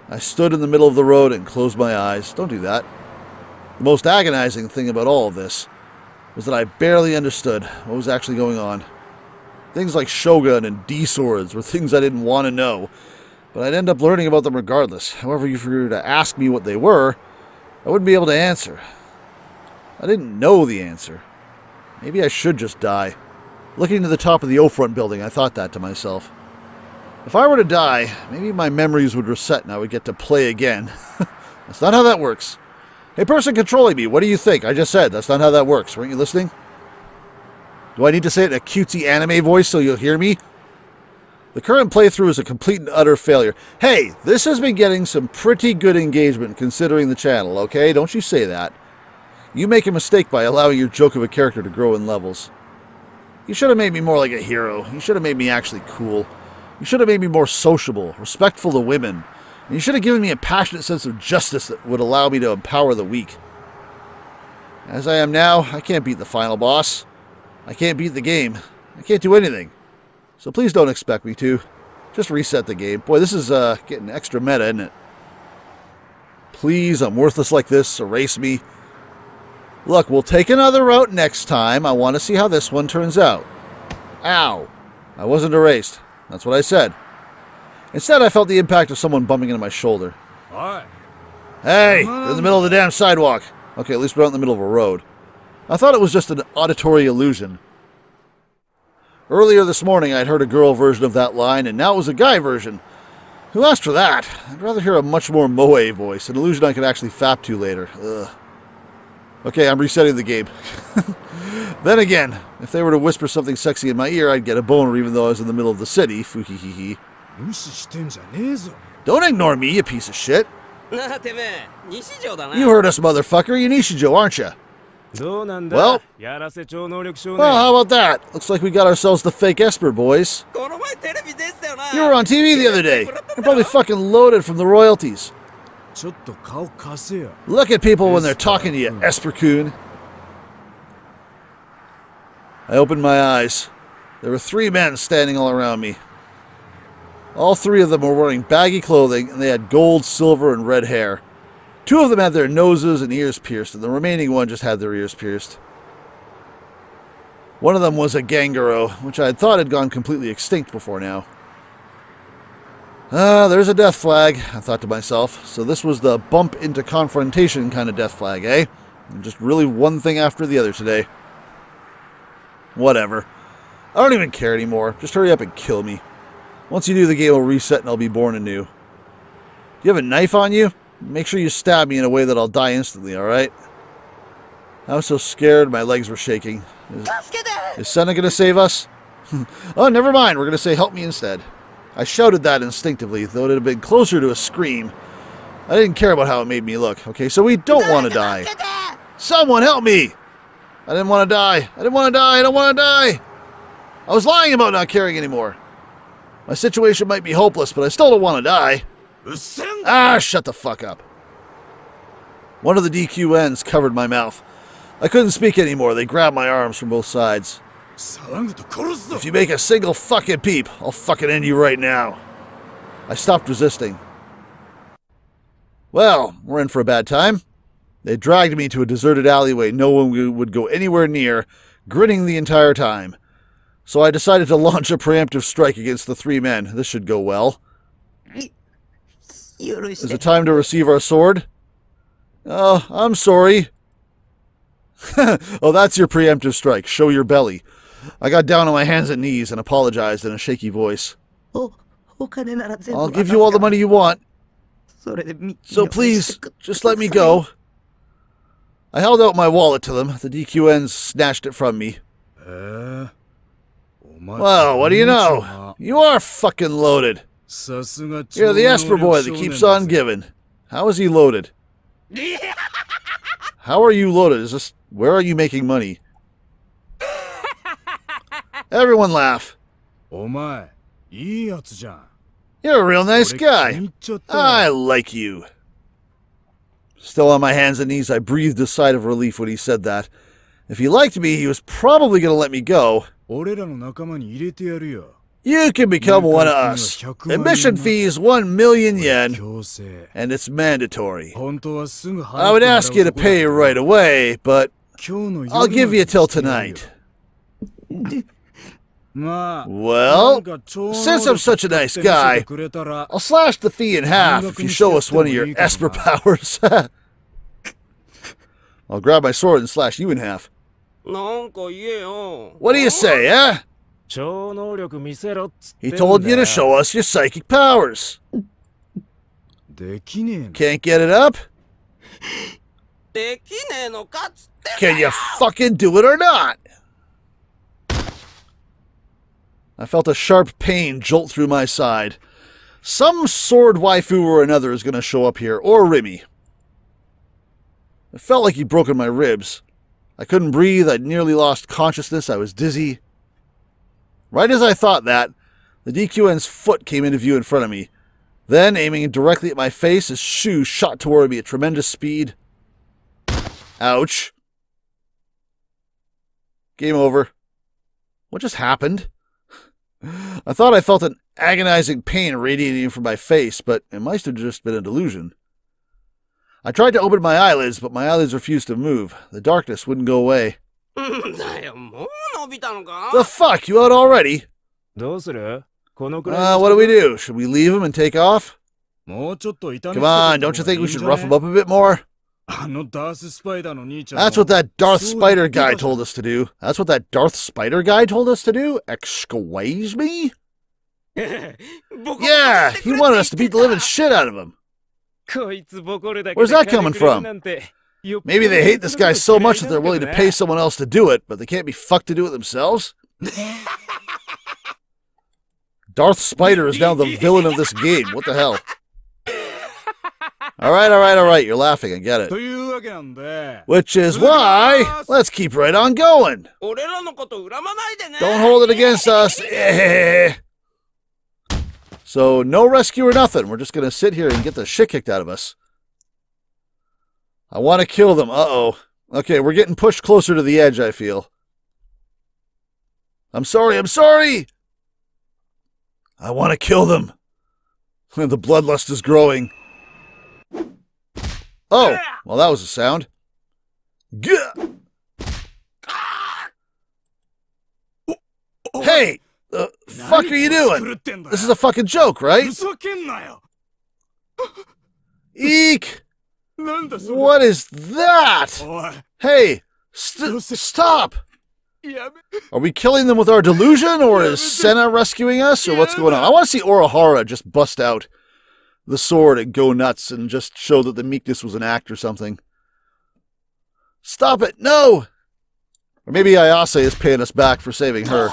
I stood in the middle of the road and closed my eyes. Don't do that. The most agonizing thing about all of this was that I barely understood what was actually going on. Things like Shogun and D-swords were things I didn't want to know, but I'd end up learning about them regardless. However, if you were to ask me what they were, I wouldn't be able to answer. I didn't know the answer. Maybe I should just die. Looking to the top of the O-front building, I thought that to myself. If I were to die, maybe my memories would reset and I would get to play again. That's not how that works. Hey, person controlling me, what do you think? I just said, that's not how that works. Weren't you listening? Do I need to say it in a cutesy anime voice so you'll hear me? The current playthrough is a complete and utter failure. Hey, this has been getting some pretty good engagement considering the channel, okay? Don't you say that. You make a mistake by allowing your joke of a character to grow in levels. You should have made me more like a hero. You should have made me actually cool. You should have made me more sociable, respectful to women. And you should have given me a passionate sense of justice that would allow me to empower the weak. As I am now, I can't beat the final boss. I can't beat the game. I can't do anything. So please don't expect me to. Just reset the game. Boy, this is getting extra meta, isn't it? Please, I'm worthless like this. Erase me. Look, we'll take another route next time. I want to see how this one turns out. Ow. I wasn't erased. That's what I said. Instead, I felt the impact of someone bumping into my shoulder. Alright. Hey, they're in the middle of the damn sidewalk. Okay, at least we're not in the middle of a road. I thought it was just an auditory illusion. Earlier this morning, I'd heard a girl version of that line, and now it was a guy version. Who asked for that? I'd rather hear a much more moe voice, an illusion I could actually fap to later. Ugh. Okay, I'm resetting the game. Then again, if they were to whisper something sexy in my ear, I'd get a boner even though I was in the middle of the city. Fuhihihi. Don't ignore me, you piece of shit. You heard us, motherfucker. You're Nishijo, aren't you? Well, how about that? Looks like we got ourselves the fake Esper, boys. You were on TV the other day. You're probably fucking loaded from the royalties. Look at people when they're talking to you, Esper-kun. I opened my eyes. There were 3 men standing all around me. All 3 of them were wearing baggy clothing, and they had gold, silver, and red hair. 2 of them had their noses and ears pierced, and the remaining one just had their ears pierced. One of them was a Ganguro, which I had thought had gone completely extinct before now. There's a death flag, I thought to myself. So this was the bump into confrontation kind of death flag, eh? Just really one thing after the other today. Whatever. I don't even care anymore. Just hurry up and kill me. Once you do, the game will reset and I'll be born anew. Do you have a knife on you? Make sure you stab me in a way that I'll die instantly, alright? I was so scared, my legs were shaking. Is Senna going to save us? Oh, never mind. We're going to say help me instead. I shouted that instinctively, though it had been closer to a scream. I didn't care about how it made me look. Okay, so we don't want to die. Someone help me! I didn't want to die. I didn't want to die. I don't want to die. I was lying about not caring anymore. My situation might be hopeless, but I still don't want to die. Ah, shut the fuck up. One of the DQNs covered my mouth. I couldn't speak anymore. They grabbed my arms from both sides. If you make a single fucking peep, I'll fucking end you right now. I stopped resisting. Well, we're in for a bad time. They dragged me to a deserted alleyway no one would go anywhere near, grinning the entire time. So I decided to launch a preemptive strike against the three men. This should go well. Is it time to receive our sword? Oh, I'm sorry. Oh, that's your preemptive strike. Show your belly. I got down on my hands and knees and apologized in a shaky voice. I'll give you all the money you want. So please, just let me go. I held out my wallet to them. The DQNs snatched it from me. Well, what do you know? You are fucking loaded. You're the Esper boy that keeps on giving. How is he loaded? How are you loaded? Where are you making money? Everyone laugh. You're a real nice guy. I like you. Still on my hands and knees, I breathed a sigh of relief when he said that. If he liked me, he was probably going to let me go. You can become one of us. Admission fee is 1 million yen, and it's mandatory. I would ask you to pay right away, but I'll give you till tonight. Well, since I'm such a nice guy, I'll slash the fee in half if you show us one of your Esper powers. I'll grab my sword and slash you in half. What do you say, eh? He told you to show us your psychic powers. Can't get it up? Can you fucking do it or not? I felt a sharp pain jolt through my side. Some sword waifu or another is going to show up here, or Remy. It felt like he'd broken my ribs. I couldn't breathe, I'd nearly lost consciousness, I was dizzy. Right as I thought that, the DQN's foot came into view in front of me. Then, aiming directly at my face, his shoe shot toward me at tremendous speed. Ouch. Game over. What just happened? I thought I felt an agonizing pain radiating from my face, but it must have just been a delusion. I tried to open my eyelids, but my eyelids refused to move. The darkness wouldn't go away. The fuck? You out already? What do we do? Should we leave him and take off? Come on, don't you think we should rough him up a bit more? That's what that Darth Spider guy told us to do. That's what that Darth Spider guy told us to do? Excuse me? Yeah, he wanted us to beat the living shit out of him. Where's that coming from? Maybe they hate this guy so much that they're willing to pay someone else to do it, but they can't be fucked to do it themselves? Darth Spider is now the villain of this game. What the hell? Alright, you're laughing, I get it. Which is why, let's keep right on going. Don't hold it against us. So, no rescue or nothing. We're just going to sit here and get the shit kicked out of us. I want to kill them. Uh-oh. Okay, we're getting pushed closer to the edge, I feel. I'm sorry. I want to kill them. The bloodlust is growing. Oh, well, that was a sound. Hey, the fuck are you doing? This is a fucking joke, right? Eek! What is that? Hey, stop! Are we killing them with our delusion, or is Senna rescuing us, or what's going on? I want to see Orihara just bust out the sword and go nuts and just show that the meekness was an act or something. Stop it! No! Or maybe Ayase is paying us back for saving her.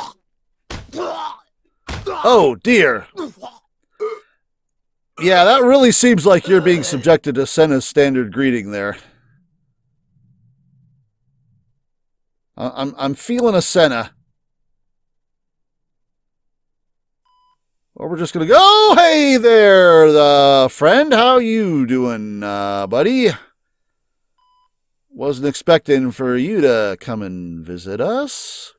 Oh, dear. Yeah, that really seems like you're being subjected to Senna's standard greeting there. I'm feeling a Senna. Or we're just going to go, hey there, friend. How you doing, buddy? Wasn't expecting for you to come and visit us.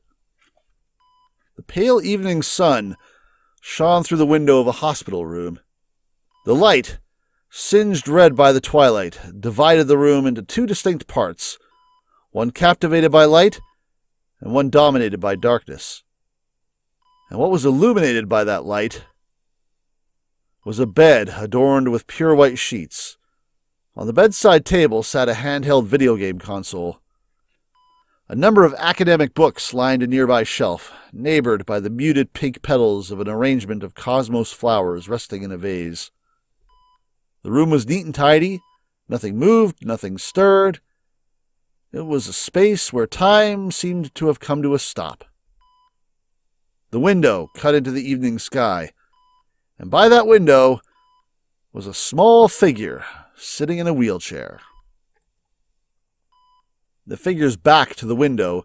The pale evening sun shone through the window of a hospital room. The light singed red by the twilight, divided the room into two distinct parts, one captivated by light and one dominated by darkness. And what was illuminated by that light was a bed adorned with pure white sheets. On the bedside table sat a handheld video game console. A number of academic books lined a nearby shelf, neighbored by the muted pink petals of an arrangement of cosmos flowers resting in a vase. The room was neat and tidy. Nothing moved, nothing stirred. It was a space where time seemed to have come to a stop. The window cut into the evening sky, and by that window was a small figure sitting in a wheelchair. The figure's back to the window,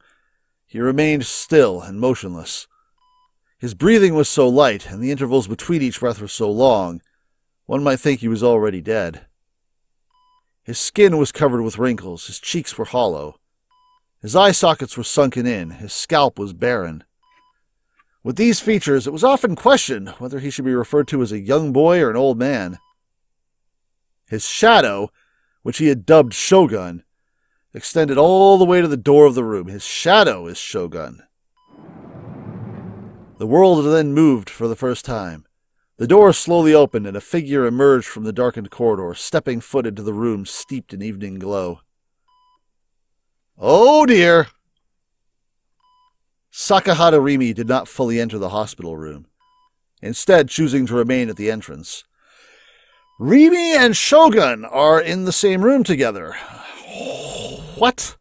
he remained still and motionless. His breathing was so light, and the intervals between each breath were so long, one might think he was already dead. His skin was covered with wrinkles, his cheeks were hollow. His eye sockets were sunken in, his scalp was barren. With these features, it was often questioned whether he should be referred to as a young boy or an old man. His shadow, which he had dubbed Shogun, extended all the way to the door of the room. His shadow is Shogun. The world then moved for the first time. The door slowly opened and a figure emerged from the darkened corridor, stepping foot into the room steeped in evening glow. Oh dear! Sakahata Rimi did not fully enter the hospital room, instead choosing to remain at the entrance. Rimi and Shogun are in the same room together. What?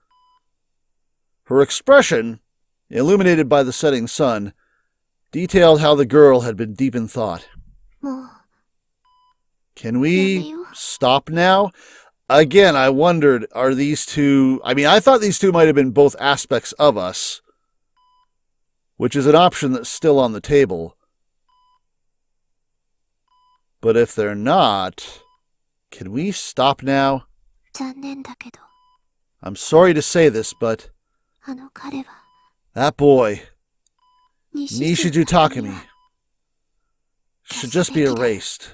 Her expression, illuminated by the setting sun, detailed how the girl had been deep in thought. Can we stop now? Again, I wondered, are these two... I thought these two might have been both aspects of us, which is an option that's still on the table. But if they're not, can we stop now? I'm sorry to say this, but that boy, Nishiju Takumi, should just be erased.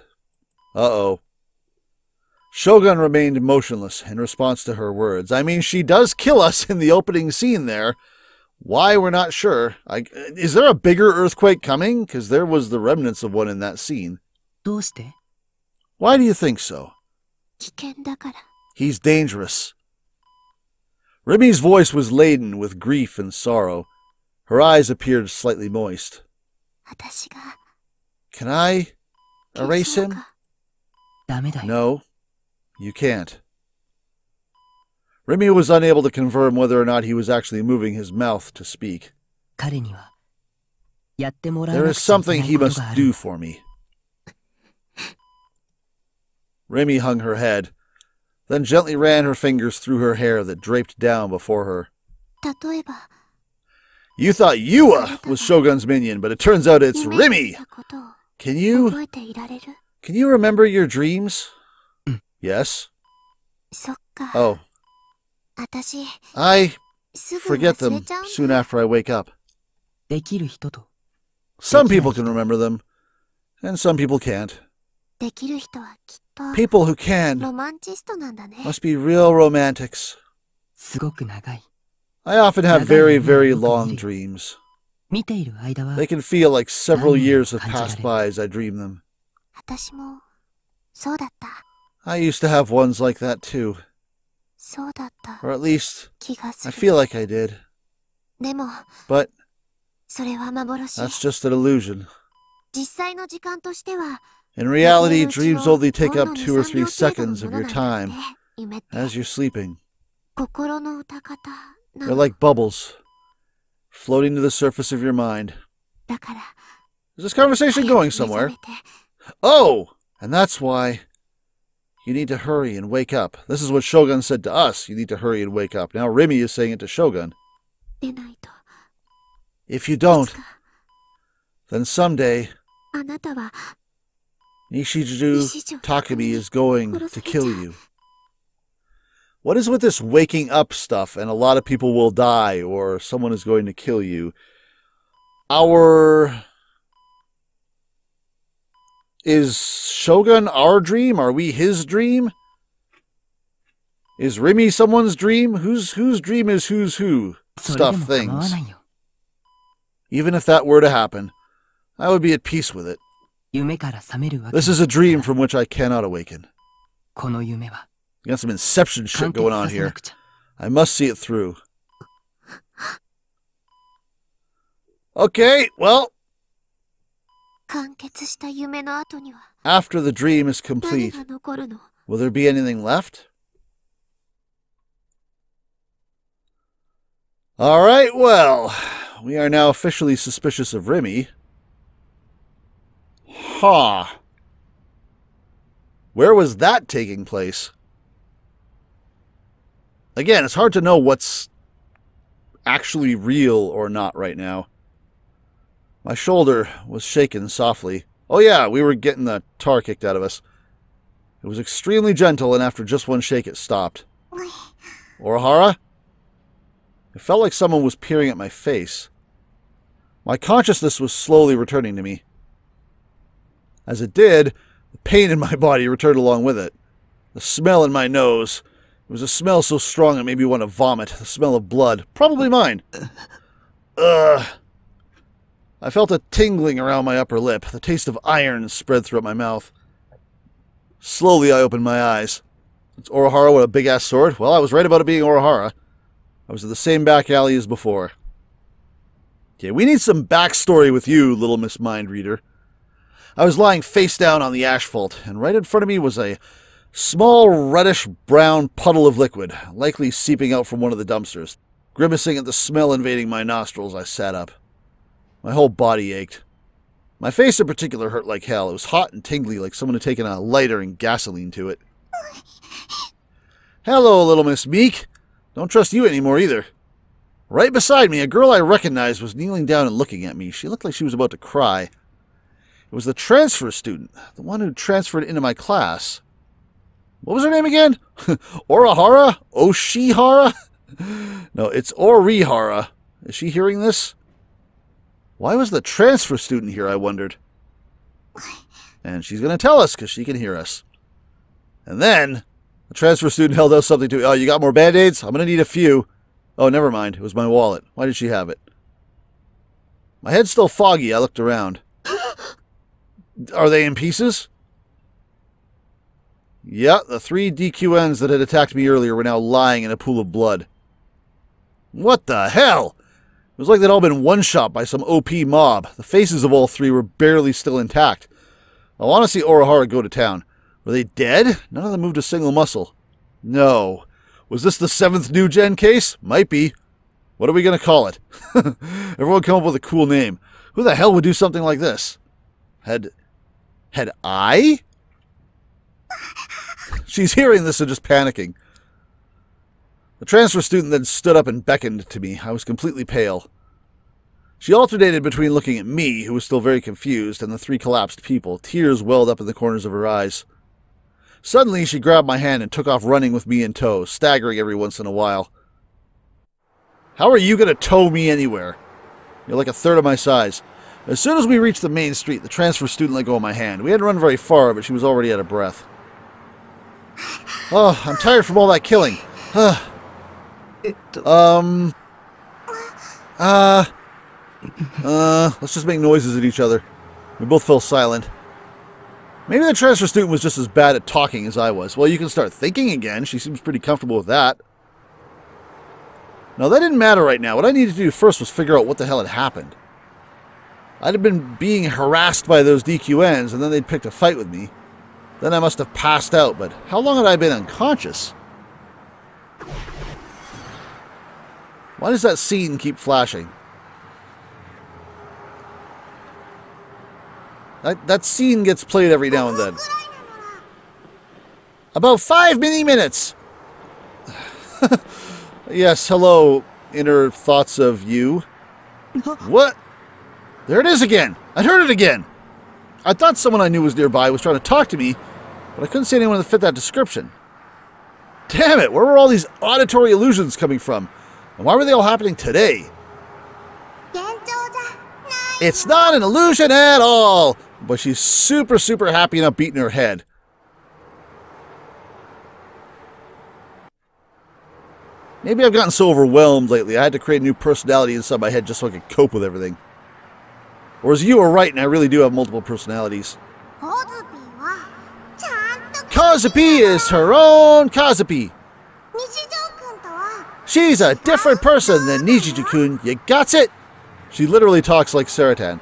Uh-oh. Shogun remained motionless in response to her words. She does kill us in the opening scene there. Why, we're not sure. Is there a bigger earthquake coming? Because there was the remnants of one in that scene. Why do you think so? He's dangerous. Rimi's voice was laden with grief and sorrow. Her eyes appeared slightly moist. Can I erase him? No, you can't. Rimi was unable to confirm whether or not he was actually moving his mouth to speak. There is something he must do for me. Rimi hung her head, then gently ran her fingers through her hair that draped down before her. You thought Yua was Shogun's minion, but it turns out it's Rimi! Can you remember your dreams? Yes. Oh. I forget them soon after I wake up. Some people can remember them, and some people can't. People who can must be real romantics. I often have very, very long dreams. They can feel like several years have passed by as I dream them. I used to have ones like that too. Or at least, I feel like I did. But that's just an illusion. In reality, dreams only take up 2 or 3 seconds of your time as you're sleeping. They're like bubbles, floating to the surface of your mind. Is this conversation going somewhere? Oh! And that's why you need to hurry and wake up. This is what Shogun said to us. You need to hurry and wake up. Now Rimi is saying it to Shogun. If you don't, then someday Nishiju Takumi is going to kill you. What is with this waking up stuff and a lot of people will die or someone is going to kill you? Our Is Shogun our dream? Are we his dream? Is Remy someone's dream? Whose dream is who's who? Stuff things. Even if that were to happen, I would be at peace with it. This is a dream from which I cannot awaken. Got some Inception shit going on here. I must see it through. Okay, well, after the dream is complete, will there be anything left? Alright, well, we are now officially suspicious of Remy. Ha! Where was that taking place? Again, it's hard to know what's actually real or not right now. My shoulder was shaken softly. Oh yeah, we were getting the tar kicked out of us. It was extremely gentle, and after just one shake it stopped. Orihara? It felt like someone was peering at my face. My consciousness was slowly returning to me. As it did, the pain in my body returned along with it. The smell in my nose. It was a smell so strong it made me want to vomit. The smell of blood. Probably mine. Ugh. I felt a tingling around my upper lip. The taste of iron spread throughout my mouth. Slowly I opened my eyes. It's Orihara with a big-ass sword? Well, I was right about it being Orihara. I was in the same back alley as before. Okay, we need some backstory with you, little Miss Mind Reader. I was lying face down on the asphalt, and right in front of me was a small reddish-brown puddle of liquid, likely seeping out from one of the dumpsters. Grimacing at the smell invading my nostrils, I sat up. My whole body ached. My face in particular hurt like hell. It was hot and tingly, like someone had taken a lighter and gasoline to it. Hello, little Miss Meek. Don't trust you anymore either. Right beside me, a girl I recognized was kneeling down and looking at me. She looked like she was about to cry. It was the transfer student, the one who transferred into my class. What was her name again? Orihara? Oshihara? No, it's Orihara. Is she hearing this? Why was the transfer student here, I wondered. And she's going to tell us, because she can hear us. And then, the transfer student held out something to me. Oh, you got more Band-Aids? I'm going to need a few. Oh, never mind. It was my wallet. Why did she have it? My head's still foggy. I looked around. Are they in pieces? Yeah, the 3 DQNs that had attacked me earlier were now lying in a pool of blood. What the hell? It was like they'd all been one-shot by some OP mob. The faces of all 3 were barely still intact. I want to see Orihara go to town. Were they dead? None of them moved a single muscle. No. Was this the 7th New Gen case? Might be. What are we going to call it? Everyone come up with a cool name. Who the hell would do something like this? Had I? She's hearing this and just panicking. The transfer student then stood up and beckoned to me. I was completely pale. She alternated between looking at me, who was still very confused, and the 3 collapsed people. Tears welled up in the corners of her eyes. Suddenly, she grabbed my hand and took off running with me in tow, staggering every once in a while. How are you going to tow me anywhere? You're like a third of my size. As soon as we reached the main street, the transfer student let go of my hand. We hadn't run very far, but she was already out of breath. Oh, I'm tired from all that killing. Let's just make noises at each other. We both fell silent. Maybe the transfer student was just as bad at talking as I was. Well, you can start thinking again. She seems pretty comfortable with that. No, that didn't matter right now. What I needed to do first was figure out what the hell had happened. I'd have been being harassed by those DQNs, and then they'd picked a fight with me. Then I must have passed out, but how long had I been unconscious? Why does that scene keep flashing? That scene gets played every now and then. About 5 minutes! Yes, hello, inner thoughts of you. What? There it is again! I heard it again! I thought someone I knew was nearby was trying to talk to me, but I couldn't see anyone that fit that description. Damn it, where were all these auditory illusions coming from? And why were they all happening today? It's not an illusion at all! but she's super, super happy and upbeat in her head. Maybe I've gotten so overwhelmed lately, I had to create a new personality inside my head just so I could cope with everything. Or as you were right, and I really do have multiple personalities. Kozupii is her own Kozupii. She's a different person than Nishijou-kun, you got it? She literally talks like Saratan.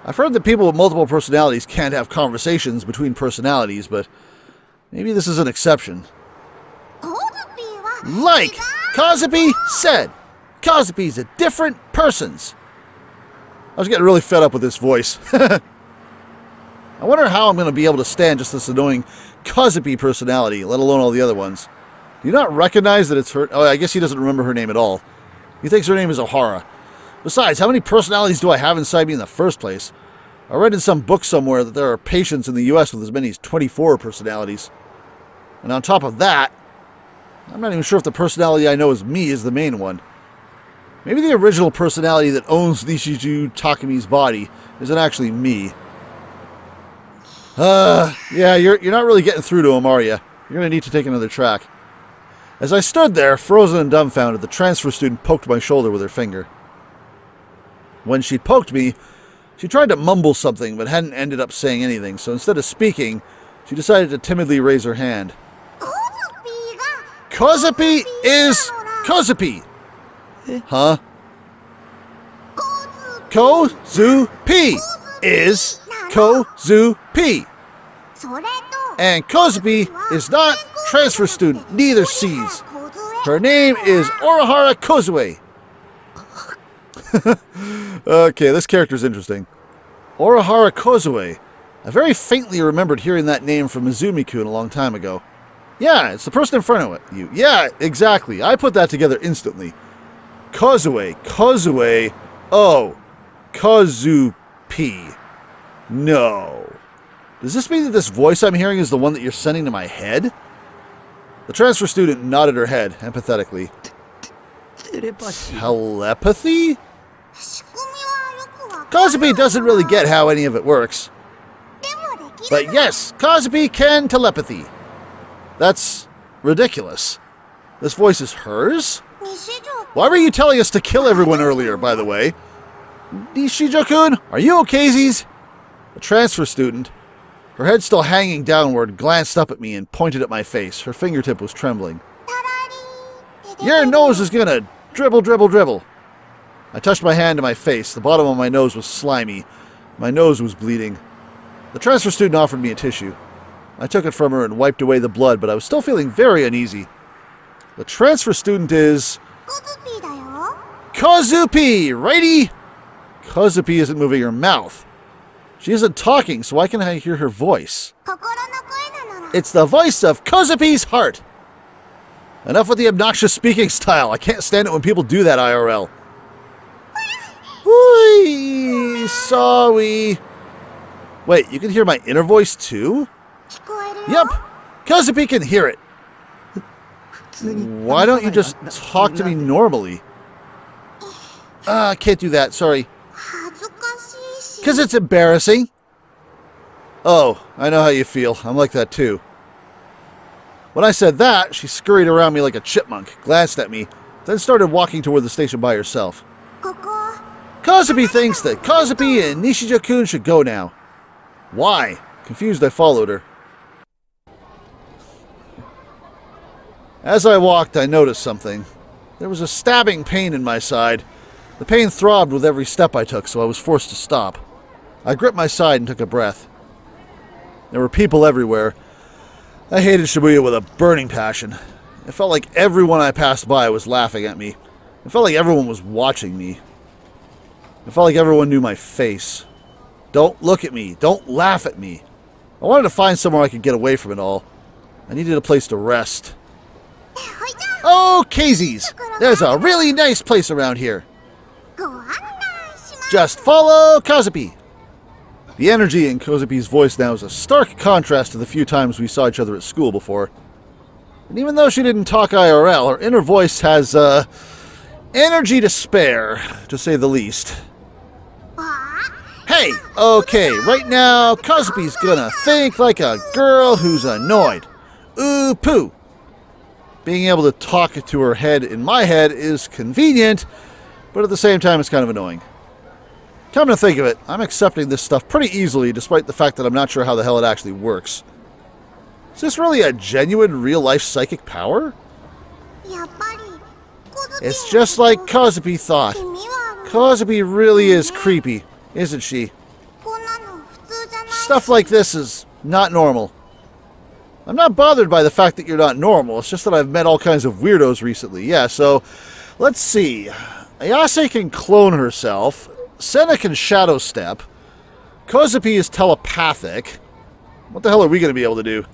I've heard that people with multiple personalities can't have conversations between personalities, but maybe this is an exception. Like Kozupii said, Kozupii's a different persons. I was getting really fed up with this voice. I wonder how I'm going to be able to stand just this annoying Kozupii personality, let alone all the other ones. Do you not recognize that it's her? Oh, I guess he doesn't remember her name at all. He thinks her name is Ohara. Besides, how many personalities do I have inside me in the first place? I read in some book somewhere that there are patients in the US with as many as 24 personalities. And on top of that, I'm not even sure if the personality I know as me is the main one. Maybe the original personality that owns Nishijou Takemi's body isn't actually me. Yeah, you're not really getting through to him, are you? You're going to need to take another track. As I stood there, frozen and dumbfounded, the transfer student poked my shoulder with her finger. When she poked me, she tried to mumble something but hadn't ended up saying anything, so instead of speaking, she decided to timidly raise her hand. Kozupii is Kozupii! Huh? Kozupii is Kozupii! And Kozupii is not transfer student, neither sees. Her name is Orihara Kozue. Okay, this character's interesting. Orihara Kozue. I very faintly remembered hearing that name from Izumi-kun a long time ago. Yeah, it's the person in front of you. Yeah, exactly. I put that together instantly. Kozue. Oh. Kozupii. No. Does this mean that this voice I'm hearing is the one that you're sending to my head? The transfer student nodded her head, empathetically. Telepathy? Kozupii doesn't really get how any of it works. But yes, Kozupii can telepathy. That's ridiculous. This voice is hers? Why were you telling us to kill everyone earlier, by the way? Nishijou-kun, are you okaysies? The transfer student, her head still hanging downward, glanced up at me and pointed at my face. Her fingertip was trembling. Your nose is gonna dribble, dribble, dribble. I touched my hand to my face. The bottom of my nose was slimy. My nose was bleeding. The transfer student offered me a tissue. I took it from her and wiped away the blood, but I was still feeling very uneasy. The transfer student is... Kozupii, righty? Kozupii isn't moving her mouth. She isn't talking, so why can't I hear her voice? It's the voice of Kozupii's heart. Enough with the obnoxious speaking style. I can't stand it when people do that IRL. Whee! Sorry. Wait, you can hear my inner voice too? Yep, Kozupii can hear it. Why don't you just talk to me normally? I can't do that, sorry. Because it's embarrassing. Oh, I know how you feel. I'm like that too. When I said that, she scurried around me like a chipmunk, glanced at me, then started walking toward the station by herself. Kozupii thinks that Kozupii and Nishijou-kun should go now. Why? Confused, I followed her. As I walked, I noticed something. There was a stabbing pain in my side. The pain throbbed with every step I took, so I was forced to stop. I gripped my side and took a breath. There were people everywhere. I hated Shibuya with a burning passion. It felt like everyone I passed by was laughing at me. It felt like everyone was watching me. It felt like everyone knew my face. Don't look at me. Don't laugh at me. I wanted to find somewhere I could get away from it all. I needed a place to rest. Oh, Kazies! There's a really nice place around here. Just follow Kozupii. The energy in Kozupii's voice now is a stark contrast to the few times we saw each other at school before. And even though she didn't talk IRL, her inner voice has, energy to spare, to say the least. Hey, okay, right now, Kozupii's gonna think like a girl who's annoyed. Ooh, poo. Being able to talk to her head in my head is convenient, but at the same time, it's kind of annoying. Come to think of it, I'm accepting this stuff pretty easily, despite the fact that I'm not sure how the hell it actually works. Is this really a genuine, real-life psychic power? It's just like Kozupii thought. Kozupii really is creepy, isn't she? Stuff like this is not normal. I'm not bothered by the fact that you're not normal. It's just that I've met all kinds of weirdos recently. Yeah, so let's see. Ayase can clone herself. Senna can shadow step. Kozupii is telepathic. What the hell are we going to be able to do?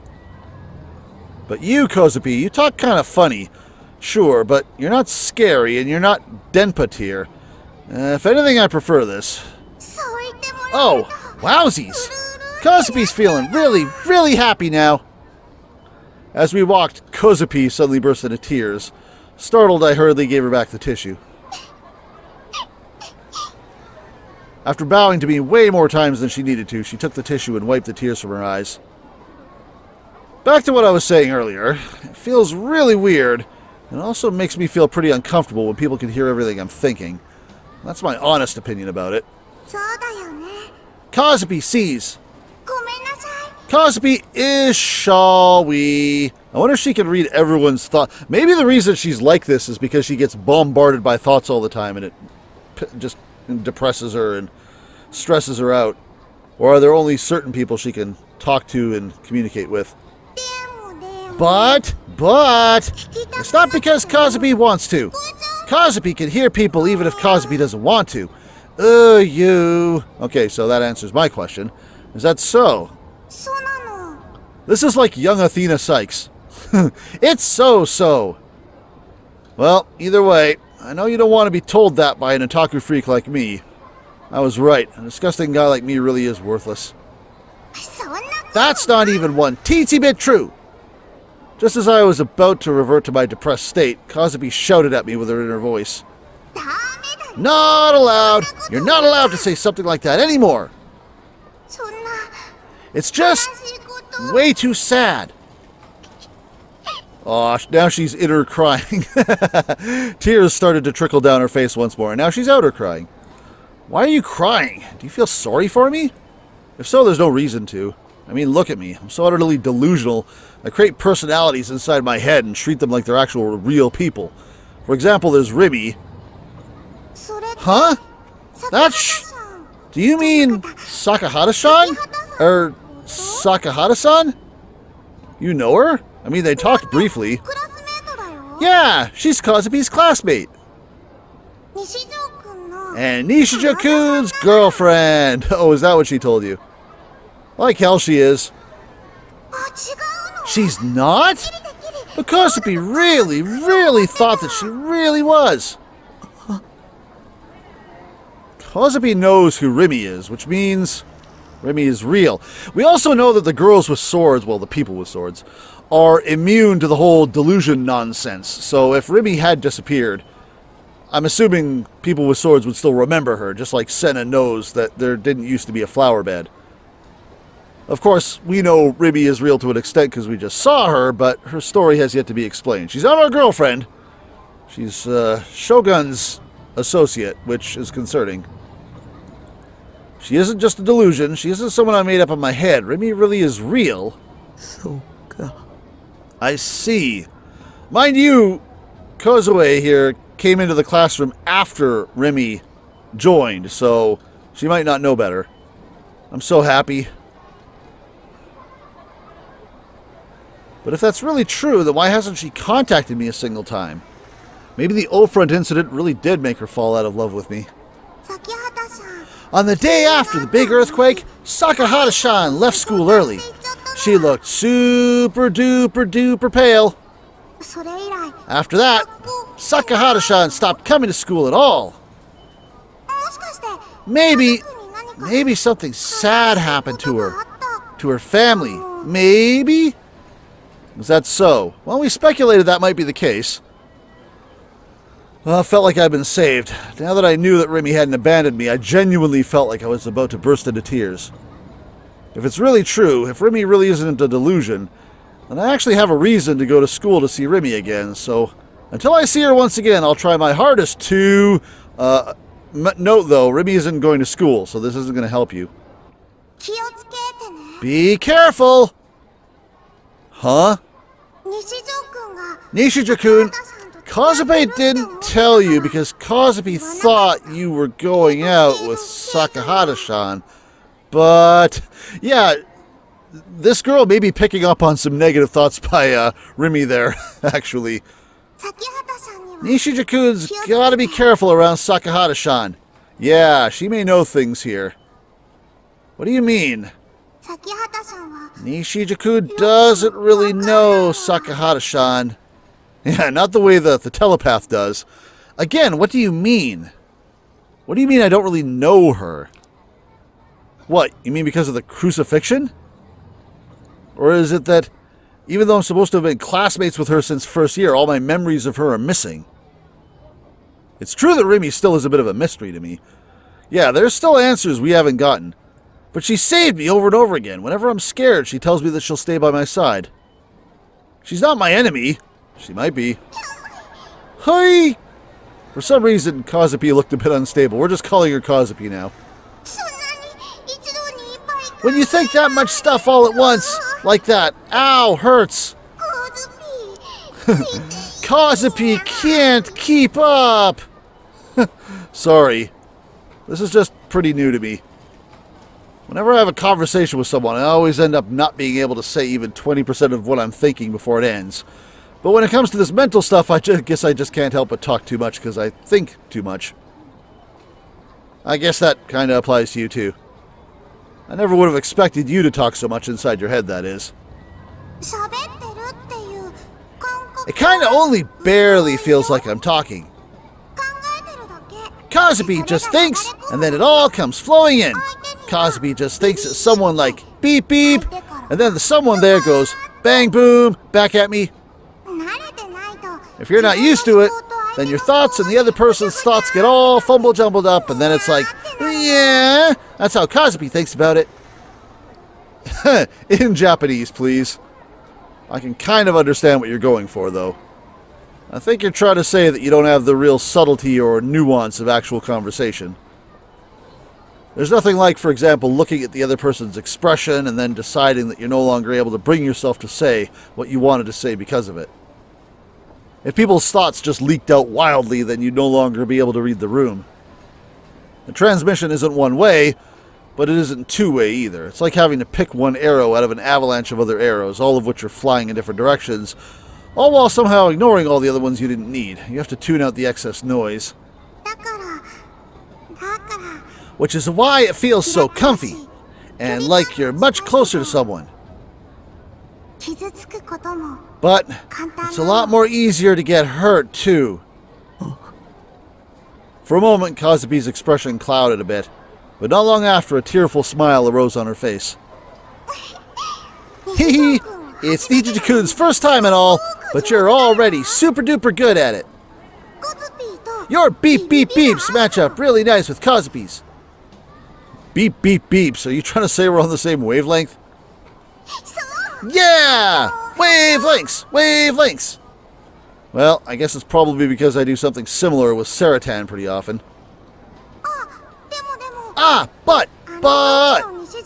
But you, Kozupii, you talk kind of funny. Sure, but you're not scary and you're not Denpa tier. If anything, I prefer this. Oh, wowsies. Kozupii's feeling really, really happy now. As we walked, Kozupii suddenly burst into tears. Startled, I hurriedly gave her back the tissue. After bowing to me way more times than she needed to, she took the tissue and wiped the tears from her eyes. Back to what I was saying earlier. It feels really weird, and it also makes me feel pretty uncomfortable when people can hear everything I'm thinking. That's my honest opinion about it. Kozupii sees. Kozupii is shall we? I wonder if she can read everyone's thoughts. Maybe the reason she's like this is because she gets bombarded by thoughts all the time and it just depresses her and stresses her out. Or are there only certain people she can talk to and communicate with? But, it's not because Kozupii wants to. Kozupii can hear people even if Kozupii doesn't want to. You. Okay, so that answers my question. Is that so? This is like young Athena Sykes. It's so. Well, either way, I know you don't want to be told that by an otaku freak like me. I was right. A disgusting guy like me really is worthless. That's not even one teensy bit true. Just as I was about to revert to my depressed state, Kozupii shouted at me with her inner voice. Not allowed! You're not allowed to say something like that anymore! It's just way too sad. Aw, now she's inner crying. Tears started to trickle down her face once more, and now she's outer crying. Why are you crying? Do you feel sorry for me? If so, there's no reason to. I mean, look at me. I'm so utterly delusional. I create personalities inside my head and treat them like they're actual real people. For example, there's Rimi. Huh? That's... Do you mean Sakahata-san? Or Sakahata-san? You know her? I mean, they talked briefly. Yeah, she's Kozupii's classmate. And Nishijo-kun's girlfriend. Oh, is that what she told you? Like hell she is. She's not? But Kozupii really thought that she really was. Kozupii knows who Rimi is, which means Rimi is real. We also know that the girls with swords, well, the people with swords, are immune to the whole delusion nonsense. So if Rimi had disappeared, I'm assuming people with swords would still remember her, just like Senna knows that there didn't used to be a flower bed. Of course, we know Rimi is real to an extent because we just saw her, but her story has yet to be explained. She's not our girlfriend. She's Shogun's associate, which is concerning. She isn't just a delusion. She isn't someone I made up in my head. Rimi really is real. I see. Mind you, Kozue here came into the classroom after Rimi joined, so she might not know better. I'm so happy. But if that's really true, then why hasn't she contacted me a single time? Maybe the O-Front incident really did make her fall out of love with me. On the day after the big earthquake, Sakahata-san left school early. She looked super duper pale. After that, Sakahata-san stopped coming to school at all. Maybe something sad happened to her family. Maybe? Was that so? Well, we speculated that might be the case. Well, I felt like I'd been saved. Now that I knew that Remy hadn't abandoned me, I genuinely felt like I was about to burst into tears. If it's really true, if Remy really isn't a delusion, then I actually have a reason to go to school to see Remy again, so until I see her once again, I'll try my hardest to... note, though, Remy isn't going to school, so this isn't going to help you. Be careful! Huh? Nishijou-kun, Kozupii didn't tell you because Kozupii thought you were going out with Sakahata-san. But, yeah, this girl may be picking up on some negative thoughts by Remy there, actually. Nishijou-kun's gotta be careful around Sakahata-san. Yeah, she may know things here. What do you mean? Nishijou-kun doesn't really know Sakahata-san. Yeah, not the way that the telepath does. Again, what do you mean? What do you mean I don't really know her? What, you mean because of the crucifixion? Or is it that, even though I'm supposed to have been classmates with her since first year, all my memories of her are missing? It's true that Remy still is a bit of a mystery to me. Yeah, there's still answers we haven't gotten. But she saved me over and over again. Whenever I'm scared, she tells me that she'll stay by my side. She's not my enemy. She might be. Hi! For some reason, Kozupii looked a bit unstable. We're just calling her Kozupii now. When you think that much stuff all at once, like that, ow, hurts. Kozupii can't keep up. Sorry. This is just pretty new to me. Whenever I have a conversation with someone, I always end up not being able to say even 20% of what I'm thinking before it ends. But when it comes to this mental stuff, I guess I just can't help but talk too much because I think too much. I guess that kind of applies to you too. I never would have expected you to talk so much inside your head, that is. It kind of only barely feels like I'm talking. Kozupii just thinks, and then it all comes flowing in. Kozupii just thinks it's someone like beep beep, and then the someone there goes bang boom back at me. If you're not used to it, then your thoughts and the other person's thoughts get all fumble jumbled up, and then it's like, yeah, that's how Kozupii thinks about it. In Japanese, please. I can kind of understand what you're going for, though. I think you're trying to say that you don't have the real subtlety or nuance of actual conversation. There's nothing like, for example, looking at the other person's expression and then deciding that you're no longer able to bring yourself to say what you wanted to say because of it. If people's thoughts just leaked out wildly, then you'd no longer be able to read the room. The transmission isn't one way, but it isn't two-way either. It's like having to pick one arrow out of an avalanche of other arrows, all of which are flying in different directions, all while somehow ignoring all the other ones you didn't need. You have to tune out the excess noise. Which is why it feels so comfy, and like you're much closer to someone. But it's a lot more easier to get hurt, too. For a moment, Kozupi's expression clouded a bit, but not long after, a tearful smile arose on her face. Hee hee! It's Nishijou-kun's first time and all, but you're already super-duper good at it. Your beep-beep-beeps match up really nice with Kozupi's. Beep-beep-beeps? Are you trying to say we're on the same wavelength? Yeah! Wavelengths! Wavelengths! Well, I guess it's probably because I do something similar with Saratan pretty often. But!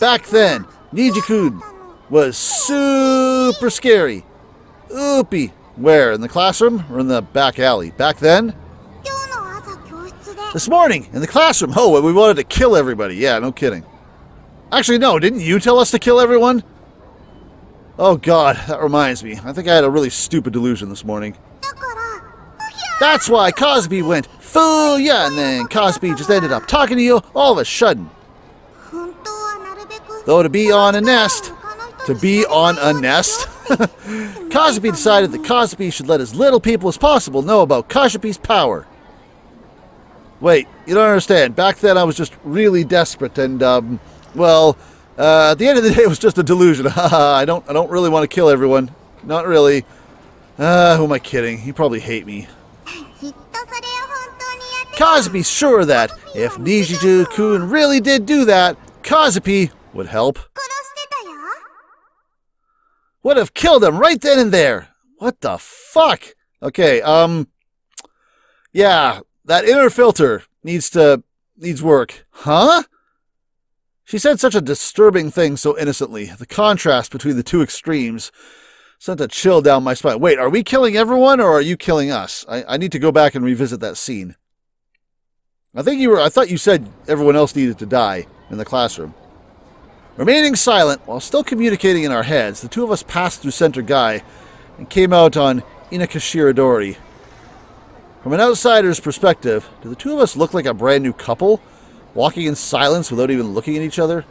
Back then, Nishijou-kun was super scary. Oopie. Where? In the classroom or in the back alley? Back then? This morning, in the classroom. Oh, we wanted to kill everybody. Yeah, no kidding. Actually, no, didn't you tell us to kill everyone? Oh god, that reminds me. I think I had a really stupid delusion this morning. That's why Kozupii went, "Foo ya," and then Kozupii just ended up talking to you all of a sudden. Though to be on a nest, Kozupii decided that Kozupii should let as little people as possible know about Kozupi's power. Wait, you don't understand. Back then I was just really desperate and, well, at the end of the day it was just a delusion. I don't really want to kill everyone. Not really. Who am I kidding? You probably hate me. Kozupi's sure that if Nishiju-kun really did do that, Kozupii would help. Would have killed him right then and there. What the fuck? Okay, yeah, that inner filter needs work. Huh? She said such a disturbing thing so innocently. The contrast between the two extremes sent a chill down my spine. Wait, are we killing everyone or are you killing us? I need to go back and revisit that scene. I thought you said everyone else needed to die in the classroom. Remaining silent while still communicating in our heads, the two of us passed through Center Guy and came out on Inakashiradori. From an outsider's perspective, do the two of us look like a brand new couple, walking in silence without even looking at each other?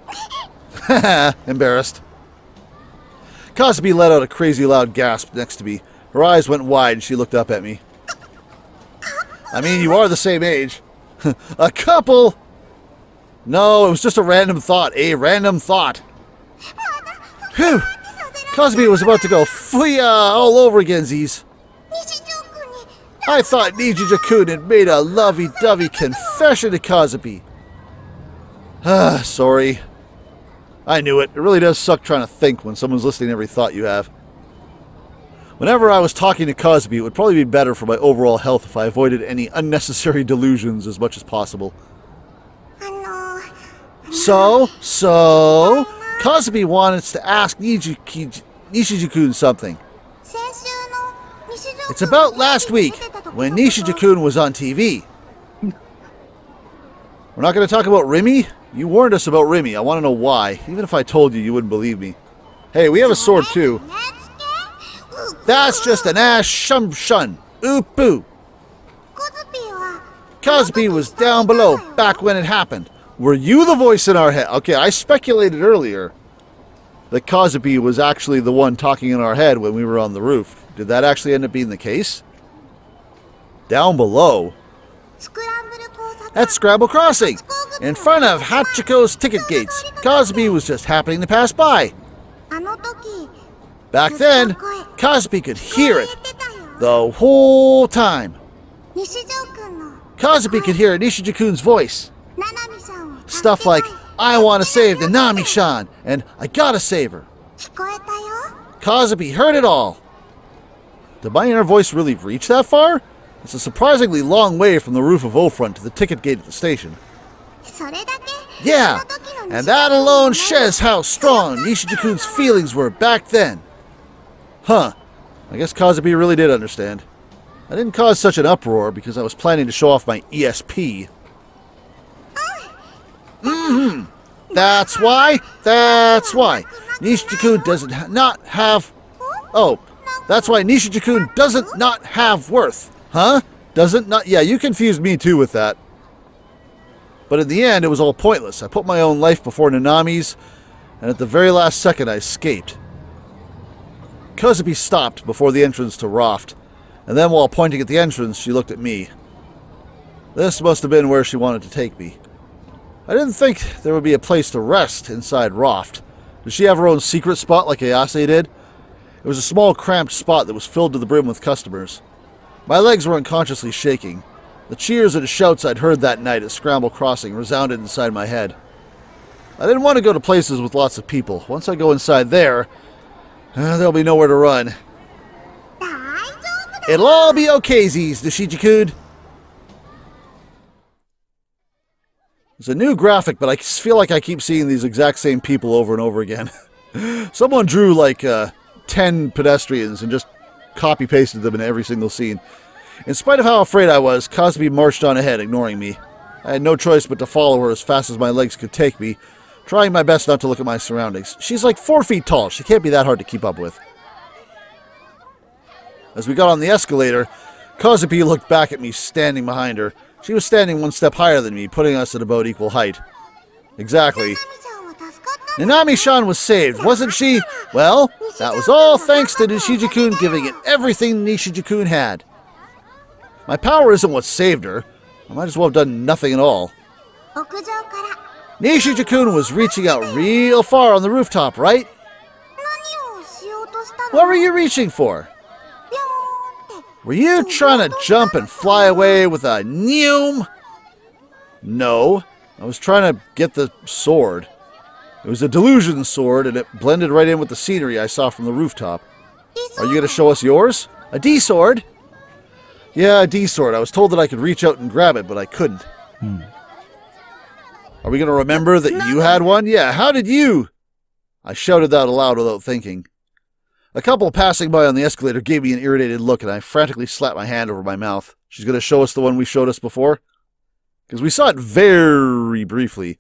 Haha, embarrassed. Kozupii let out a crazy loud gasp next to me. Her eyes went wide and she looked up at me. I mean, you are the same age. A couple! No, it was just a random thought. A random thought. Phew! Kozupii was about to go fooya all over again, Z's. I thought Nishiju-kun had made a lovey-dovey confession to Kozupii. Sorry. I knew it. It really does suck trying to think when someone's listening to every thought you have. Whenever I was talking to Kozupii, it would probably be better for my overall health if I avoided any unnecessary delusions as much as possible. So, Kozupii wanted to ask Nishiju-kun something. It's about last week, when Nishiju-kun was on TV. We're not going to talk about Remy? You warned us about Remy. I want to know why. Even if I told you, you wouldn't believe me. Hey, we have a sword too. That's just an ass shun. Oop boo. Kozupii was down below, back when it happened. Were you the voice in our head? Okay, I speculated earlier that Kozupii was actually the one talking in our head when we were on the roof. Did that actually end up being the case? Down below? At Scramble Crossing, in front of Hachiko's ticket gates. Kozupii was just happening to pass by. Back then, Kozupii could hear it the whole time. Kozupii could hear Nishiju-kun's voice. Stuff like, I want to save the Nanami-chan, and I gotta save her. Kozupii heard it all. Did my inner voice really reach that far? It's a surprisingly long way from the roof of O-Front to the ticket gate at the station. Yeah, and that alone says how strong Nishiju-kun's feelings were back then. Huh, I guess Kozupii really did understand. I didn't cause such an uproar because I was planning to show off my ESP. That's why. Nishiju-kun doesn't not have... Oh, that's why Nishiju-kun doesn't not have worth. Huh? Doesn't not... Yeah, you confused me too with that. But in the end, it was all pointless. I put my own life before Nanami's, and at the very last second, I escaped. Kozupii stopped before the entrance to Raft, and then while pointing at the entrance, she looked at me. This must have been where she wanted to take me. I didn't think there would be a place to rest inside Raft. Did she have her own secret spot like Ayase did? It was a small, cramped spot that was filled to the brim with customers. My legs were unconsciously shaking. The cheers and shouts I'd heard that night at Scramble Crossing resounded inside my head. I didn't want to go to places with lots of people. Once I go inside there, there'll be nowhere to run. It'll all be okay, Z's, Nishiju-kun. It's a new graphic, but I feel like I keep seeing these exact same people over and over again. Someone drew like 10 pedestrians and just copy-pasted them in every single scene. In spite of how afraid I was, Kozupii marched on ahead, ignoring me. I had no choice but to follow her as fast as my legs could take me, trying my best not to look at my surroundings. She's like 4 feet tall. She can't be that hard to keep up with. As we got on the escalator, Kozupii looked back at me standing behind her. She was standing one step higher than me, putting us at about equal height. Exactly. Nanami-chan was saved, wasn't she? Well, that was all thanks to Nishiju-kun giving it everything Nishiju-kun had. My power isn't what saved her. I might as well have done nothing at all. Nishiju-kun was reaching out real far on the rooftop, right? What were you reaching for? Were you trying to jump and fly away with a neum? No, I was trying to get the sword. It was a delusion sword, and it blended right in with the scenery I saw from the rooftop. Are you going to show us yours? A D-sword? Yeah, a D-sword. I was told that I could reach out and grab it, but I couldn't. Are we going to remember that you had one? Yeah, how did you? I shouted that aloud without thinking. A couple passing by on the escalator gave me an irritated look, and I frantically slapped my hand over my mouth. She's going to show us the one we showed us before? Because we saw it very briefly.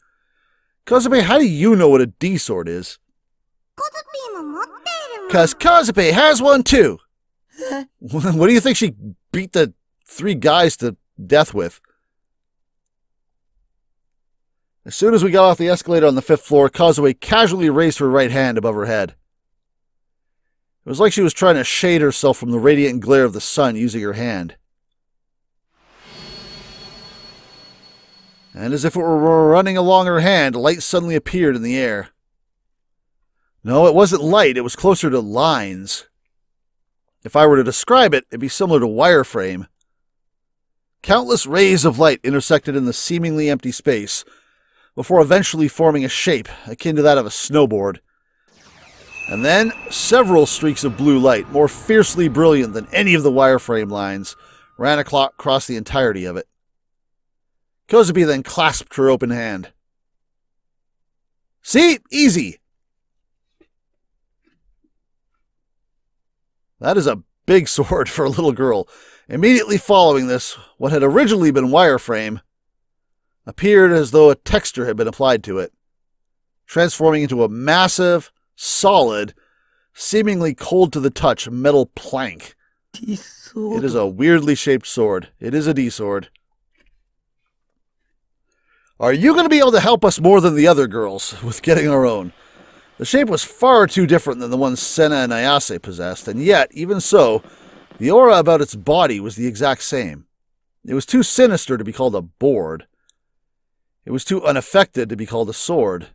Kozupii, how do you know what a D-sword is? Because Kozupii has one too. What do you think she beat the 3 guys to death with? As soon as we got off the escalator on the 5th floor, Kozupii casually raised her right hand above her head. It was like she was trying to shade herself from the radiant glare of the sun using her hand. And as if it were running along her hand, light suddenly appeared in the air. No, it wasn't light, it was closer to lines. If I were to describe it, it'd be similar to wireframe. Countless rays of light intersected in the seemingly empty space, before eventually forming a shape akin to that of a snowboard. And then, several streaks of blue light, more fiercely brilliant than any of the wireframe lines, ran across the entirety of it. Kozupii then clasped her open hand. See? Easy! That is a big sword for a little girl. Immediately following this, what had originally been wireframe appeared as though a texture had been applied to it, transforming into a massive, solid, seemingly cold to the touch metal plank. It is a weirdly shaped sword. It is a D-sword. Are you going to be able to help us more than the other girls with getting our own? The shape was far too different than the one Senna and Ayase possessed, and yet, even so, the aura about its body was the exact same. It was too sinister to be called a board. It was too unaffected to be called a sword.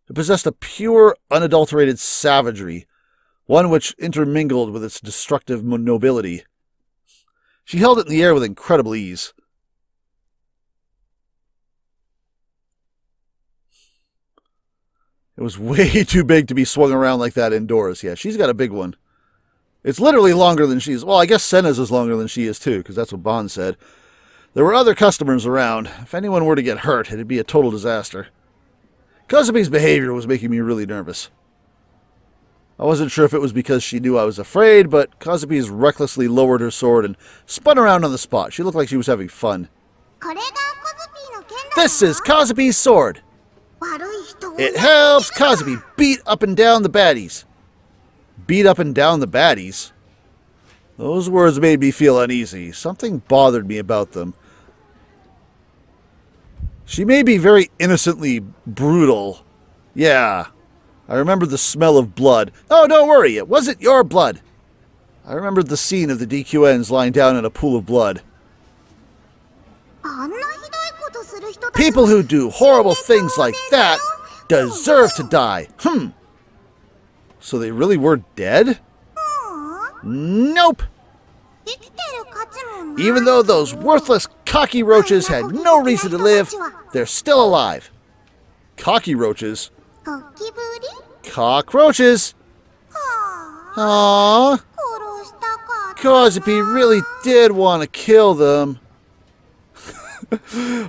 It possessed a pure, unadulterated savagery, one which intermingled with its destructive nobility. She held it in the air with incredible ease. It was way too big to be swung around like that indoors. Yeah, she's got a big one. It's literally longer than she is. Well, I guess Senna's is longer than she is too, because that's what Bond said. There were other customers around. If anyone were to get hurt, it'd be a total disaster. Kozupi's behavior was making me really nervous. I wasn't sure if it was because she knew I was afraid, but Kozupii recklessly lowered her sword and spun around on the spot. She looked like she was having fun. This is Kozupi's sword. It helps Kozupii beat up and down the baddies. Beat up and down the baddies? Those words made me feel uneasy. Something bothered me about them. She may be very innocently brutal. Yeah. I remembered the smell of blood. Oh, don't worry, it wasn't your blood. I remembered the scene of the DQNs lying down in a pool of blood. People who do horrible things like that deserve to die. So they really were dead? Nope. Even though those worthless cocky roaches had no reason to live, they're still alive. Cocky roaches? Cockroaches? Aww. Kozupii really did want to kill them.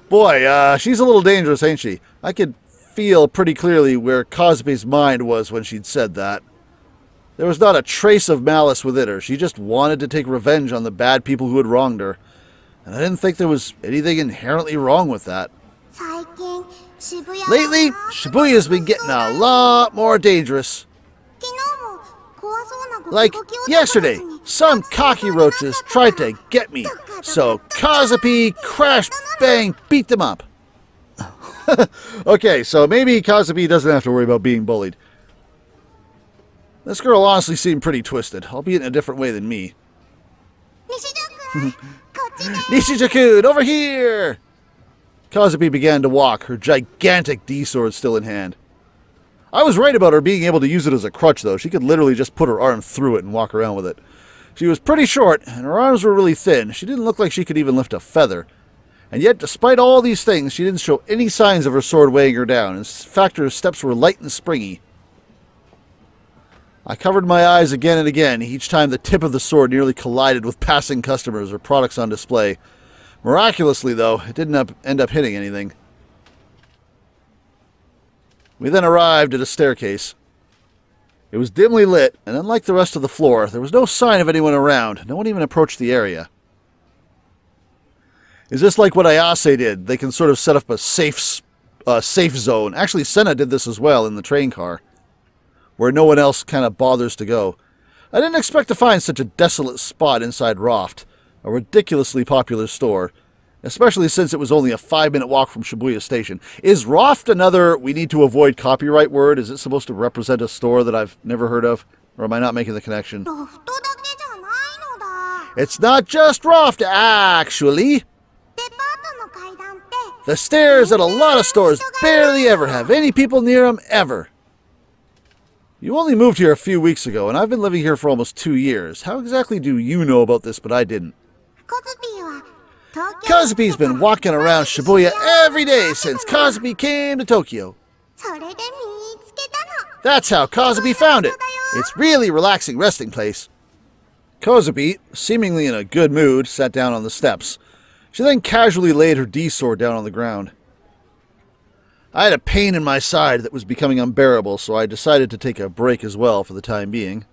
Boy, she's a little dangerous, ain't she? I could feel pretty clearly where Kozupi's mind was when she'd said that. There was not a trace of malice within her. She just wanted to take revenge on the bad people who had wronged her. And I didn't think there was anything inherently wrong with that. Lately, Shibuya's been getting a lot more dangerous. Like yesterday, some cocky roaches tried to get me, so Kozupii crash bang beat them up. Okay, so maybe Kozupii doesn't have to worry about being bullied. This girl honestly seemed pretty twisted, albeit in a different way than me. Nishija-kun, over here! Kozupii began to walk, her gigantic D-sword still in hand. I was right about her being able to use it as a crutch, though. She could literally just put her arm through it and walk around with it. She was pretty short, and her arms were really thin. She didn't look like she could even lift a feather. And yet, despite all these things, she didn't show any signs of her sword weighing her down. In fact, her steps were light and springy. I covered my eyes again and again, each time the tip of the sword nearly collided with passing customers or products on display. Miraculously, though, it didn't end up hitting anything. We then arrived at a staircase. It was dimly lit, and unlike the rest of the floor, there was no sign of anyone around. No one even approached the area. Is this like what Ayase did? They can sort of set up a safe zone. Actually, Senna did this as well in the train car, where no one else kind of bothers to go. I didn't expect to find such a desolate spot inside Roft, a ridiculously popular store, especially since it was only a 5-minute walk from Shibuya Station. Is Roft another we need to avoid copyright word? Is it supposed to represent a store that I've never heard of? Or am I not making the connection? It's not just Roft, actually. The stairs at a lot of stores barely ever have any people near them, ever. You only moved here a few weeks ago, and I've been living here for almost 2 years. How exactly do you know about this, but I didn't? Kozupii's been walking around Shibuya every day since Kozupii came to Tokyo. That's how Kozupii found it. It's really relaxing resting place. Kozupii, seemingly in a good mood, sat down on the steps. She then casually laid her D-sword down on the ground. I had a pain in my side that was becoming unbearable, so I decided to take a break as well for the time being.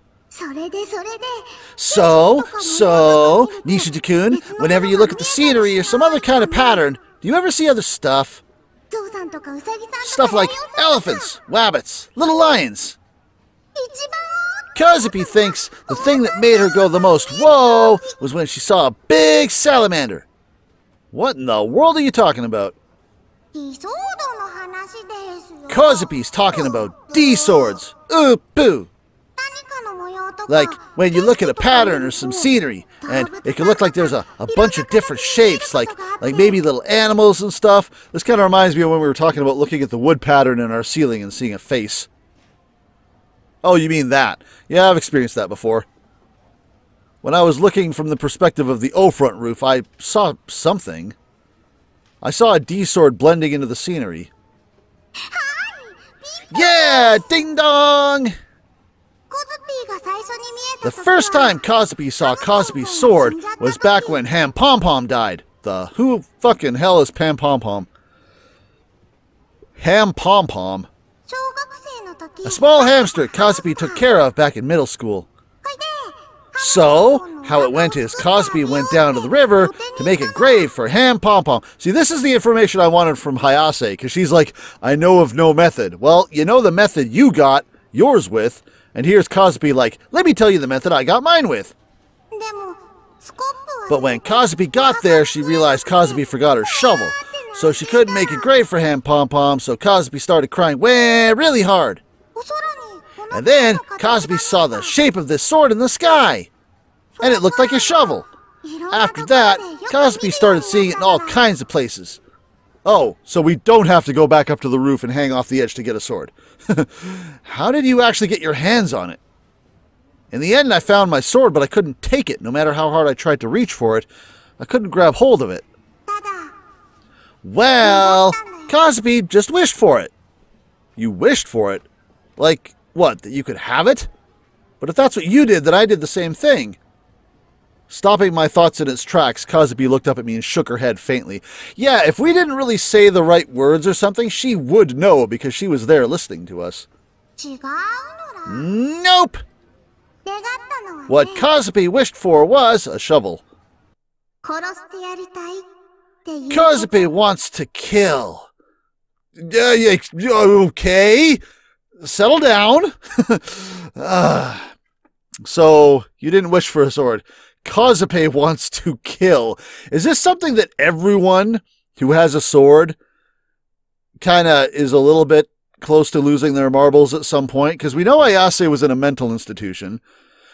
So, Nishiji-kun, whenever you look at the scenery or some other kind of pattern, do you ever see other stuff? Stuff like elephants, wabbits, little lions. Kozupii thinks the thing that made her go the most whoa was when she saw a big salamander. What in the world are you talking about? Kozupii's talking about D-swords. Ooh, poo. Like when you look at a pattern or some scenery, and it can look like there's a bunch of different shapes, like maybe little animals and stuff. This kind of reminds me of when we were talking about looking at the wood pattern in our ceiling and seeing a face. Oh, you mean that? Yeah, I've experienced that before. When I was looking from the perspective of the O-front roof, I saw something. I saw a D-sword blending into the scenery. Yeah! Ding dong! The first time Kozupii saw Kozupii's sword was back when Ham Pom Pom died. Who fucking hell is Pam Pom Pom? Ham Pom Pom? A small hamster Kozupii took care of back in middle school. So, how it went is Kozupii went down to the river to make a grave for Ham Pom Pom. See, this is the information I wanted from Hayase, because she's like, I know of no method. Well, you know the method you got yours with, and here's Kozupii like, let me tell you the method I got mine with. But when Kozupii got there, she realized Kozupii forgot her shovel, so she couldn't make a grave for Ham Pom Pom, so Kozupii started crying really hard. And then Kozupii saw the shape of this sword in the sky, and it looked like a shovel. After that, Kozupii started seeing it in all kinds of places. Oh, so we don't have to go back up to the roof and hang off the edge to get a sword. How did you actually get your hands on it? In the end, I found my sword, but I couldn't take it. No matter how hard I tried to reach for it, I couldn't grab hold of it. Well, Kozupii just wished for it. You wished for it? Like, what, that you could have it? But if that's what you did, then I did the same thing. Stopping my thoughts in its tracks, Kozupii looked up at me and shook her head faintly. Yeah, if we didn't really say the right words or something, she would know because she was there listening to us. Nope! What Kozupii wished for was a shovel. Kozupii wants to kill. Okay. Settle down. So, you didn't wish for a sword. Kozupii wants to kill. Is this something that everyone who has a sword kind of is a little bit close to losing their marbles at some point? Because we know Ayase was in a mental institution.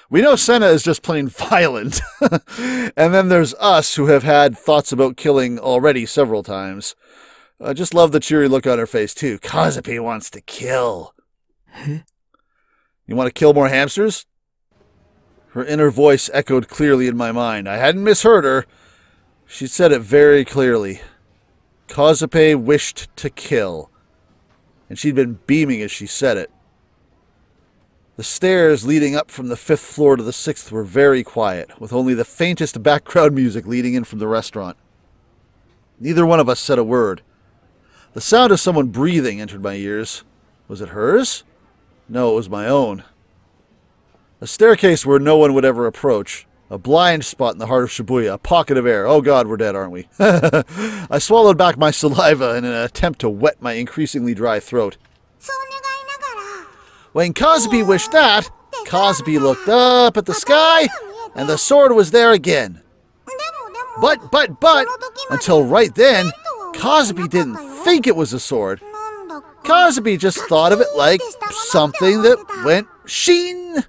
We know Senna is just plain violent. And then there's us who have had thoughts about killing already several times. I just love the cheery look on her face, too. Kozupii wants to kill. You want to kill more hamsters? Her inner voice echoed clearly in my mind. I hadn't misheard her. She said it very clearly. Kozupii wished to kill. And she'd been beaming as she said it. The stairs leading up from the 5th floor to the 6th were very quiet, with only the faintest background music leading in from the restaurant. Neither one of us said a word. The sound of someone breathing entered my ears. Was it hers? No, it was my own. A staircase where no one would ever approach. A blind spot in the heart of Shibuya. A pocket of air. Oh God, we're dead, aren't we? I swallowed back my saliva in an attempt to wet my increasingly dry throat. When Kozupii wished that, Kozupii looked up at the sky, and the sword was there again. But, until right then, Kozupii didn't think it was a sword. Kozupii just thought of it like something that went sheen.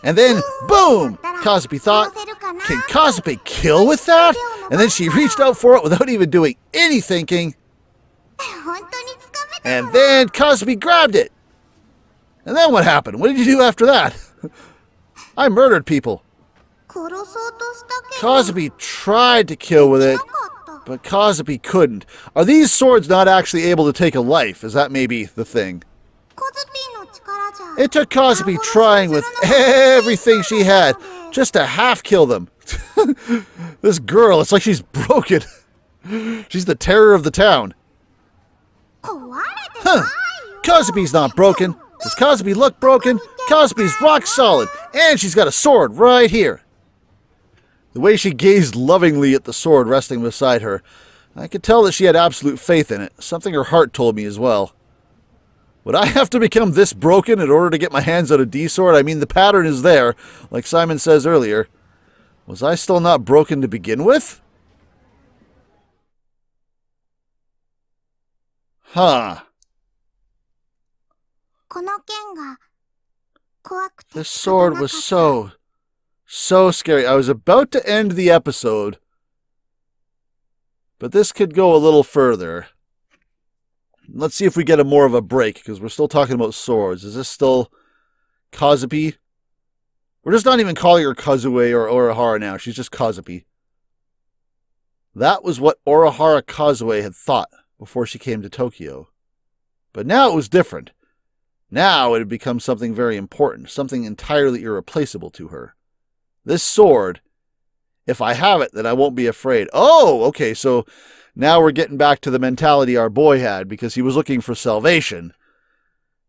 And then, boom! Kozupii thought, can Kozupii kill with that? And then she reached out for it without even doing any thinking. And then Kozupii grabbed it. And then what happened? What did you do after that? I murdered people. Kozupii tried to kill with it, but Kozupii couldn't. Are these swords not actually able to take a life? Is that maybe the thing? It took Kozupii trying with everything she had just to half kill them. This girl, it's like she's broken. She's the terror of the town. Huh. Kozupii's not broken. Does Kozupii look broken? Kozupii's rock solid, and she's got a sword right here. The way she gazed lovingly at the sword resting beside her, I could tell that she had absolute faith in it, something her heart told me as well. Would I have to become this broken in order to get my hands on a D-sword? I mean, the pattern is there, like Psy'Min says earlier. Was I still not broken to begin with? Huh. This sword was so scary. I was about to end the episode, but this could go a little further. Let's see if we get more of a break, because we're still talking about swords. Is this still Kozupii? We're just not even calling her Kozue or Orihara now. She's just Kozupii. That was what Orihara Kozue had thought before she came to Tokyo. But now it was different. Now it had become something very important, something entirely irreplaceable to her. This sword, if I have it, then I won't be afraid. Oh, okay, so now we're getting back to the mentality our boy had, because he was looking for salvation.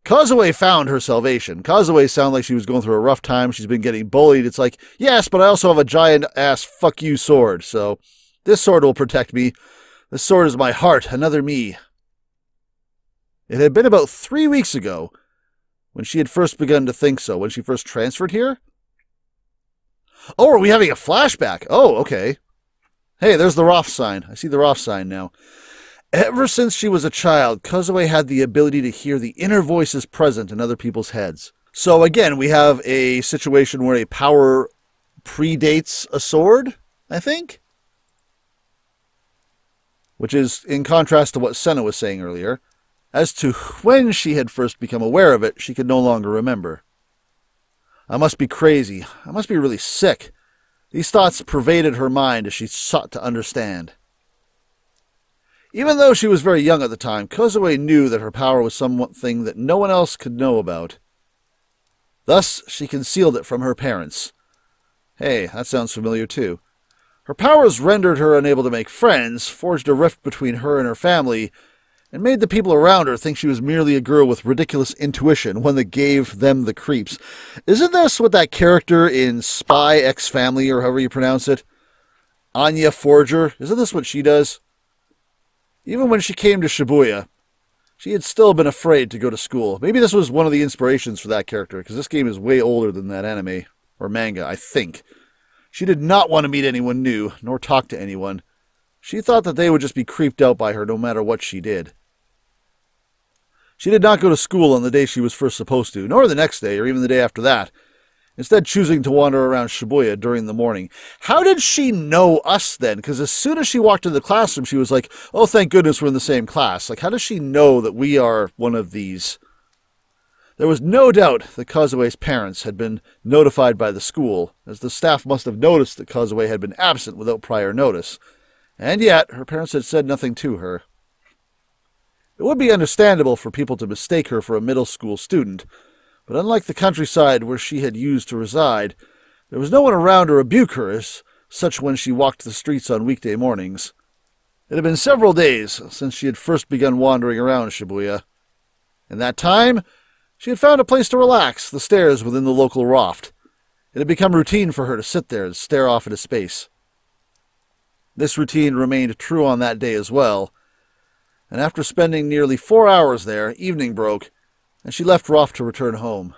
Kozue found her salvation. Kozue sounded like she was going through a rough time. She's been getting bullied. It's like, yes, but I also have a giant-ass fuck you sword, so this sword will protect me. This sword is my heart, another me. It had been about 3 weeks ago when she had first begun to think so, when she first transferred here. Oh, are we having a flashback? Oh, okay. Hey, there's the Roth sign. I see the Roth sign now. Ever since she was a child, Kozue had the ability to hear the inner voices present in other people's heads. So again, we have a situation where a power predates a sword, I think? Which is in contrast to what Senna was saying earlier. As to when she had first become aware of it, she could no longer remember. I must be crazy. I must be really sick. These thoughts pervaded her mind as she sought to understand. Even though she was very young at the time, Kozue knew that her power was something that no one else could know about. Thus, she concealed it from her parents. Hey, that sounds familiar too. Her powers rendered her unable to make friends, forged a rift between her and her family, and made the people around her think she was merely a girl with ridiculous intuition, one that gave them the creeps. Isn't this what that character in Spy X Family, or however you pronounce it, Anya Forger, isn't this what she does? Even when she came to Shibuya, she had still been afraid to go to school. Maybe this was one of the inspirations for that character, because this game is way older than that anime, or manga, I think. She did not want to meet anyone new, nor talk to anyone. She thought that they would just be creeped out by her no matter what she did. She did not go to school on the day she was first supposed to, nor the next day, or even the day after that, instead choosing to wander around Shibuya during the morning. How did she know us then? Because as soon as she walked into the classroom, she was like, oh, thank goodness we're in the same class. Like, how does she know that we are one of these? There was no doubt that Kozue's parents had been notified by the school, as the staff must have noticed that Kozue had been absent without prior notice, and yet her parents had said nothing to her. It would be understandable for people to mistake her for a middle school student, but unlike the countryside where she had used to reside, there was no one around to rebuke her as such when she walked the streets on weekday mornings. It had been several days since she had first begun wandering around Shibuya. In that time, she had found a place to relax, the stairs within the local loft. It had become routine for her to sit there and stare off into space. This routine remained true on that day as well, and after spending nearly 4 hours there, evening broke, and she left Roth to return home.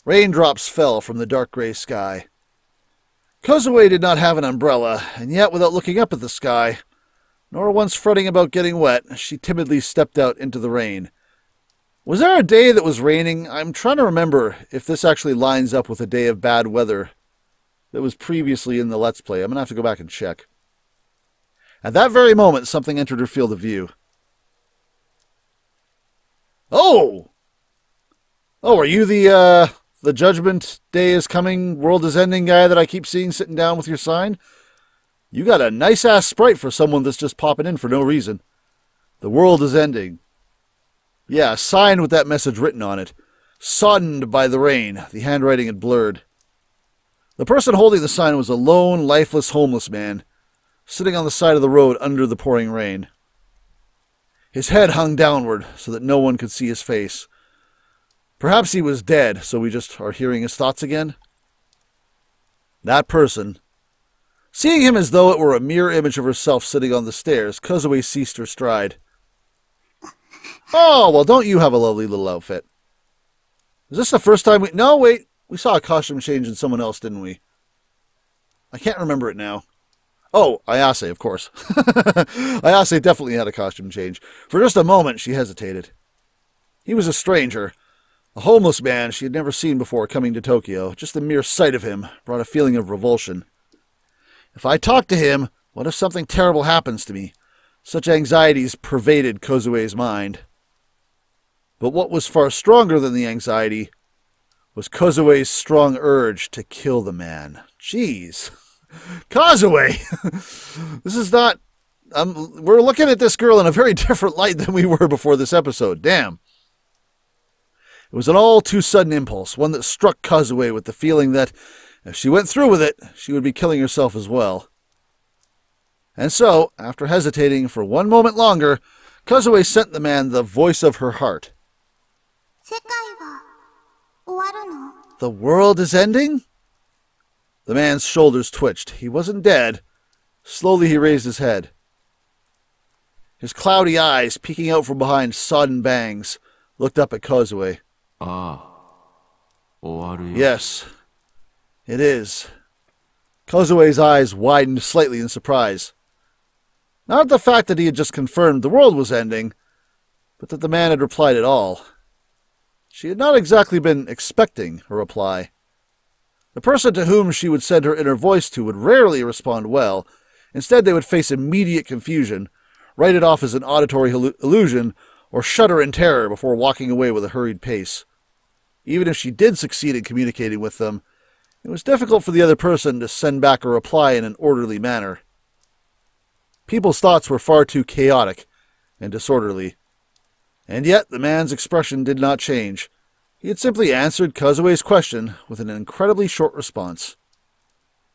Raindrops fell from the dark gray sky. Kozue did not have an umbrella, and yet without looking up at the sky, nor once fretting about getting wet, she timidly stepped out into the rain. Was there a day that was raining? I'm trying to remember if this actually lines up with a day of bad weather that was previously in the Let's Play. I'm going to have to go back and check. At that very moment, something entered her field of view. Oh! Oh, are you the Judgment Day is Coming, World is Ending guy that I keep seeing sitting down with your sign? You got a nice-ass sprite for someone that's just popping in for no reason. The world is ending. Yeah, a sign with that message written on it. Soddened by the rain, the handwriting had blurred. The person holding the sign was a lone, lifeless, homeless man, sitting on the side of the road under the pouring rain. His head hung downward so that no one could see his face. Perhaps he was dead, so we just are hearing his thoughts again? That person. Seeing him as though it were a mirror image of herself sitting on the stairs, Kozue ceased her stride. Oh, well, don't you have a lovely little outfit? Is this the first time we... No, wait. We saw a costume change in someone else, didn't we? I can't remember it now. Oh, Ayase, of course. Ayase definitely had a costume change. For just a moment, she hesitated. He was a stranger. A homeless man she had never seen before coming to Tokyo. Just the mere sight of him brought a feeling of revulsion. If I talk to him, what if something terrible happens to me? Such anxieties pervaded Kozue's mind. But what was far stronger than the anxiety was Kozue's strong urge to kill the man. Jeez. Kozue! This is not... we're looking at this girl in a very different light than we were before this episode. Damn. It was an all-too-sudden impulse, one that struck Kozue with the feeling that if she went through with it, she would be killing herself as well. And so, after hesitating for one moment longer, Kozue sent the man the voice of her heart. The world is ending? The man's shoulders twitched. He wasn't dead. Slowly he raised his head. His cloudy eyes, peeking out from behind sodden bangs, looked up at Kozue. Yes, it is. Kozue's eyes widened slightly in surprise. Not at the fact that he had just confirmed the world was ending, but that the man had replied at all. She had not exactly been expecting a reply. The person to whom she would send her inner voice to would rarely respond well. Instead, they would face immediate confusion, write it off as an auditory illusion, or shudder in terror before walking away with a hurried pace. Even if she did succeed in communicating with them, it was difficult for the other person to send back a reply in an orderly manner. People's thoughts were far too chaotic and disorderly. And yet the man's expression did not change. He had simply answered Kozue's question with an incredibly short response.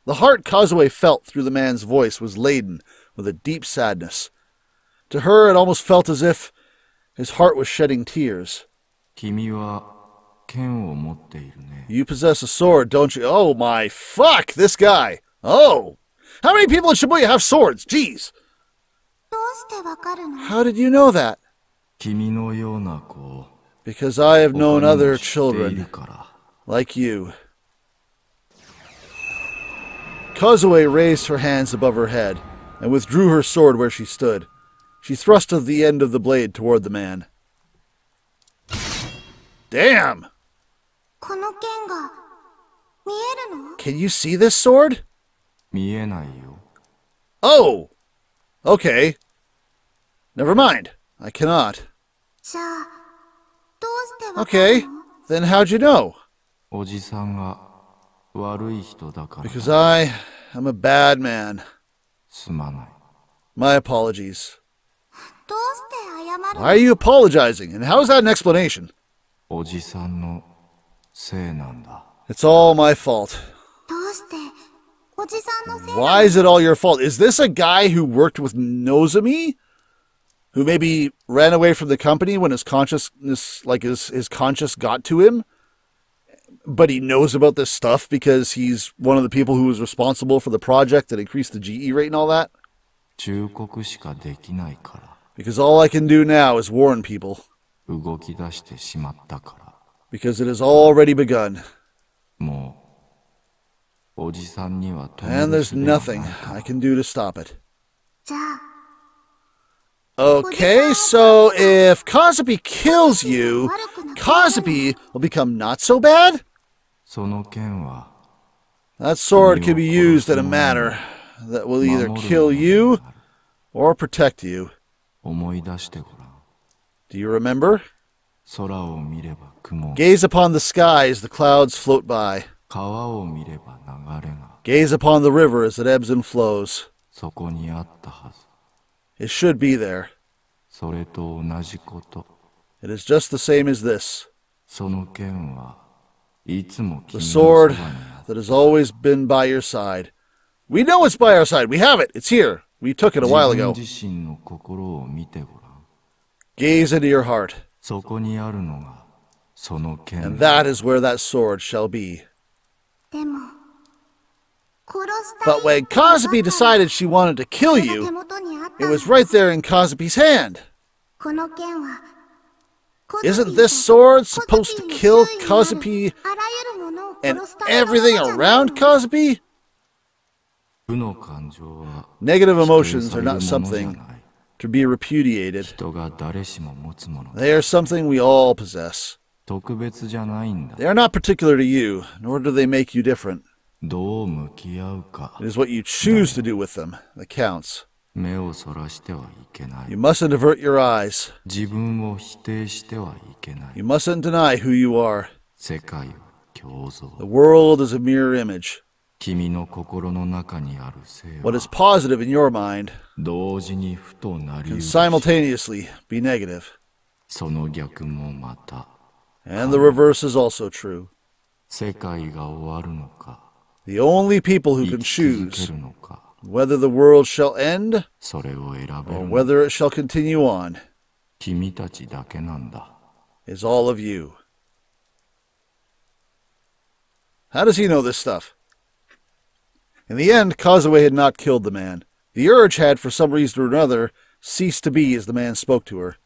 The heart Kozue felt through the man's voice was laden with a deep sadness. To her it almost felt as if his heart was shedding tears. You possess a sword, don't you? Oh my fuck, this guy! Oh! How many people in Shibuya have swords? Jeez! How did you know that? Because I have known other children like you. Kozue raised her hands above her head and withdrew her sword where she stood. She thrusted the end of the blade toward the man. Damn! Can you see this sword? Oh! Okay. Never mind. I cannot. Okay, then how'd you know? おじさんが悪い人だから。Because I am a bad man. すまない。My apologies. Why are you apologizing? And how is that an explanation? おじさんのせいなんだ。It's all my fault. Why is it all your fault? Is this a guy who worked with Kozupii? Who maybe ran away from the company when his consciousness, like his conscience got to him? But he knows about this stuff because he's one of the people who was responsible for the project that increased the GE rate and all that? 忠告しかできないから。Because all I can do now is warn people. 動き出してしまったから。Because it has already begun. もう、おじさんには止め And る there's 術はない nothing から I can do to stop it. Okay, so if Kozupii kills you, Kozupii will become not so bad? その剣は That sword can be used in a manner that will either kill you or protect you. 思い出してごらん。 Do you remember? 空を見れば雲、 Gaze upon the sky as the clouds float by. 川を見れば流れが Gaze upon the river as it ebbs and flows. そこにあったはず。 It should be there. それと同じこと。 It is just the same as this. その剣はいつも The 君の sword そばにあった that has always been by your side. We know it's by our side. We have it. It's here. We took it a while 自分 ago. 自身の心を見てごらん。 Gaze into your heart. そこにあるのがその And 剣。 that is where that sword shall be. But when Kozupii decided she wanted to kill you, it was right there in Kozupii's hand. Isn't this sword supposed to kill Kozupii and everything around Kozupii? 負の感情は Negative 否定 emotions さ are れる not ものじゃ something ない。 to be repudiated. 人が誰しも持つもの。 They are something we all possess. 特別じゃないんだ。 They are not particular to you, nor do they make you different. どう向き合うか。 It is what you choose to do with them that counts. 目をそらしてはいけない。 You mustn't avert your eyes. 自分を否定してはいけない。 You mustn't deny who you are. 世界は共 The 造。 world is a mirror image. 君の心の中にある性 What is は positive in your mind 同時に負となり can うるし、 simultaneously be negative. その逆もまた。 And the reverse is also true. 世界が終わるのか、 The only people who 生 can き続け choose るのか、 whether the world shall end それを選べ or るの whether it shall continue on 君たちだけなんだ。 is all of you. How does he know this stuff? In the end, Kozupii had not killed the man. The urge had, for some reason or another, ceased to be as the man spoke to her.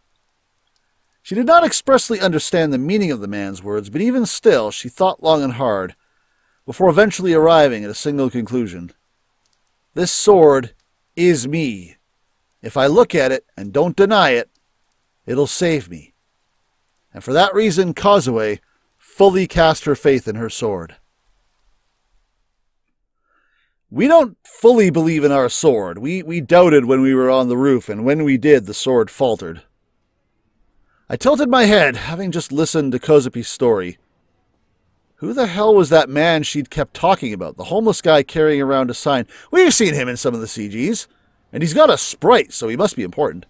She did not expressly understand the meaning of the man's words, but even still, she thought long and hard, before eventually arriving at a single conclusion. This sword is me. If I look at it and don't deny it, it'll save me. And for that reason, Kozupii fully cast her faith in her sword. We don't fully believe in our sword. We doubted when we were on the roof, and when we did, the sword faltered. I tilted my head, having just listened to Kozupii's story. Who the hell was that man she'd kept talking about? The homeless guy carrying around a sign. We've seen him in some of the CGs. And he's got a sprite, so he must be important.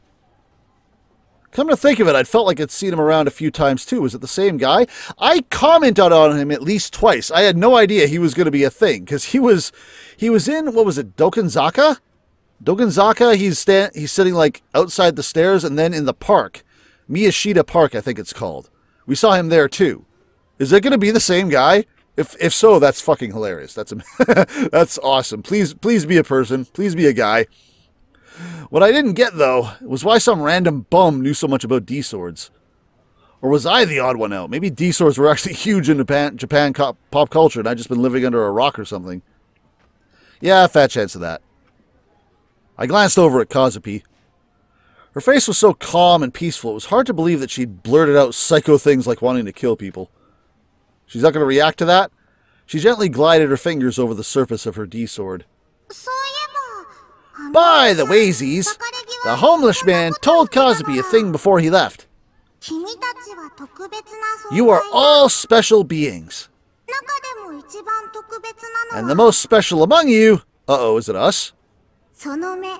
Come to think of it, I'd felt like I'd seen him around a few times too. Was it the same guy? I commented on him at least twice. I had no idea he was going to be a thing, because he was in, what was it, Dokenzaka? Dokenzaka, he's sitting like outside the stairs, and then in the park. Miyashita Park, I think it's called. We saw him there too. Is it going to be the same guy? If so, that's fucking hilarious. That's that's awesome. Please be a person. Please be a guy. What I didn't get, though, was why some random bum knew so much about D-swords. Or was I the odd one out? Maybe D-swords were actually huge in Japan pop culture, and I'd just been living under a rock or something. Yeah, fat chance of that. I glanced over at Kozupii. Her face was so calm and peaceful, it was hard to believe that she'd blurted out psycho things like wanting to kill people. She's not going to react to that? She gently glided her fingers over the surface of her D-sword. By the waysies, the homeless man told Kozupii a thing before he left. 君たちは特別な存在だ。You are all special beings. 中でも一番特別なの And the は most special among you, uh-oh, is it us? その目。誰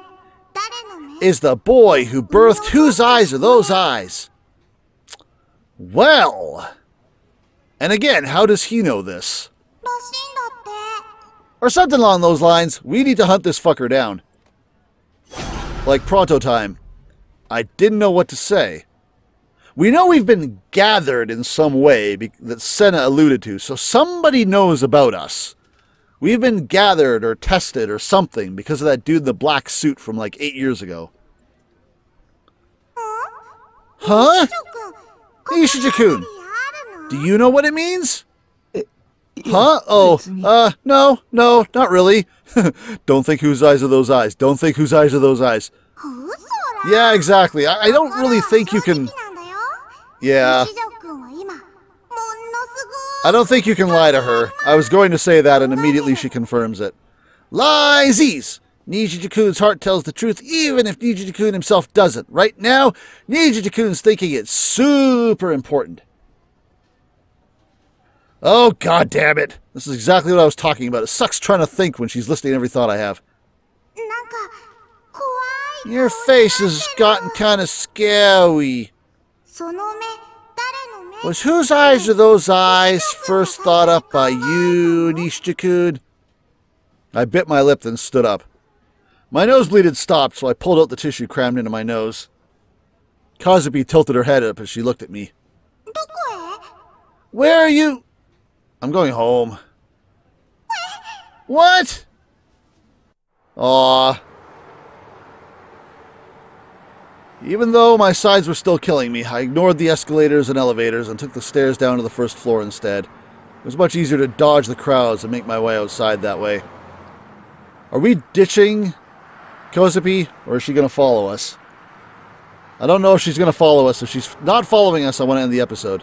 の目？ Is the boy who birthed whose eyes are those eyes? Well. And again, how does he know this? らしいんだって。 Or something along those lines. We need to hunt this fucker down. Like pronto time. I didn't know what to say. We know we've been gathered in some way that Senna alluded to, so somebody knows about us. We've been gathered or tested or something because of that dude in the black suit from like 8 years ago. Huh? Nishija-kun, do you know what it means? Huh? Oh, no, not really. Don't think whose eyes are those eyes. Don't think whose eyes are those eyes. Yeah, exactly. I don't really think you can... Yeah. I don't think you can lie to her. I was going to say that and immediately she confirms it. Liesies! Nishija-kun's heart tells the truth even if Nishija-kun himself doesn't. Right now, Nishija-kun's thinking it's super important. Oh, god damn it. This is exactly what I was talking about. It sucks trying to think when she's listening to every thought I have. Your face has gotten kind of scary. Was whose eyes are those eyes first thought up by you, Nishija-kun? I bit my lip, then stood up. My nosebleed had stopped, so I pulled out the tissue crammed into my nose. Kozupii tilted her head up as she looked at me. Where are you? I'm going home. What? Aw. Even though my sides were still killing me, I ignored the escalators and elevators and took the stairs down to the first floor instead. It was much easier to dodge the crowds and make my way outside that way. Are we ditching Kozupii, or is she going to follow us? I don't know if she's going to follow us. If she's not following us, I want to end the episode.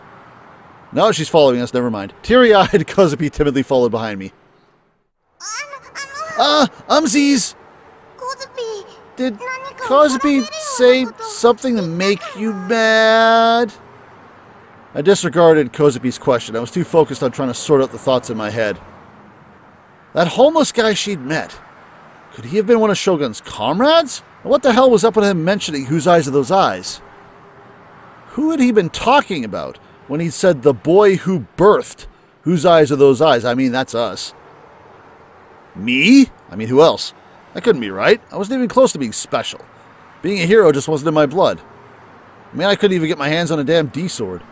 No, she's following us. Never mind. Teary-eyed Kozupii timidly followed behind me. Umsies! Did Kozupii say something to make you mad? I disregarded Kozupi's question. I was too focused on trying to sort out the thoughts in my head. That homeless guy she'd met. Could he have been one of Shogun's comrades? And what the hell was up with him mentioning whose eyes are those eyes? Who had he been talking about when he said the boy who birthed whose eyes are those eyes? I mean, that's us. Me? I mean, who else? That couldn't be right. I wasn't even close to being special. Being a hero just wasn't in my blood. I mean, I couldn't even get my hands on a damn D-sword.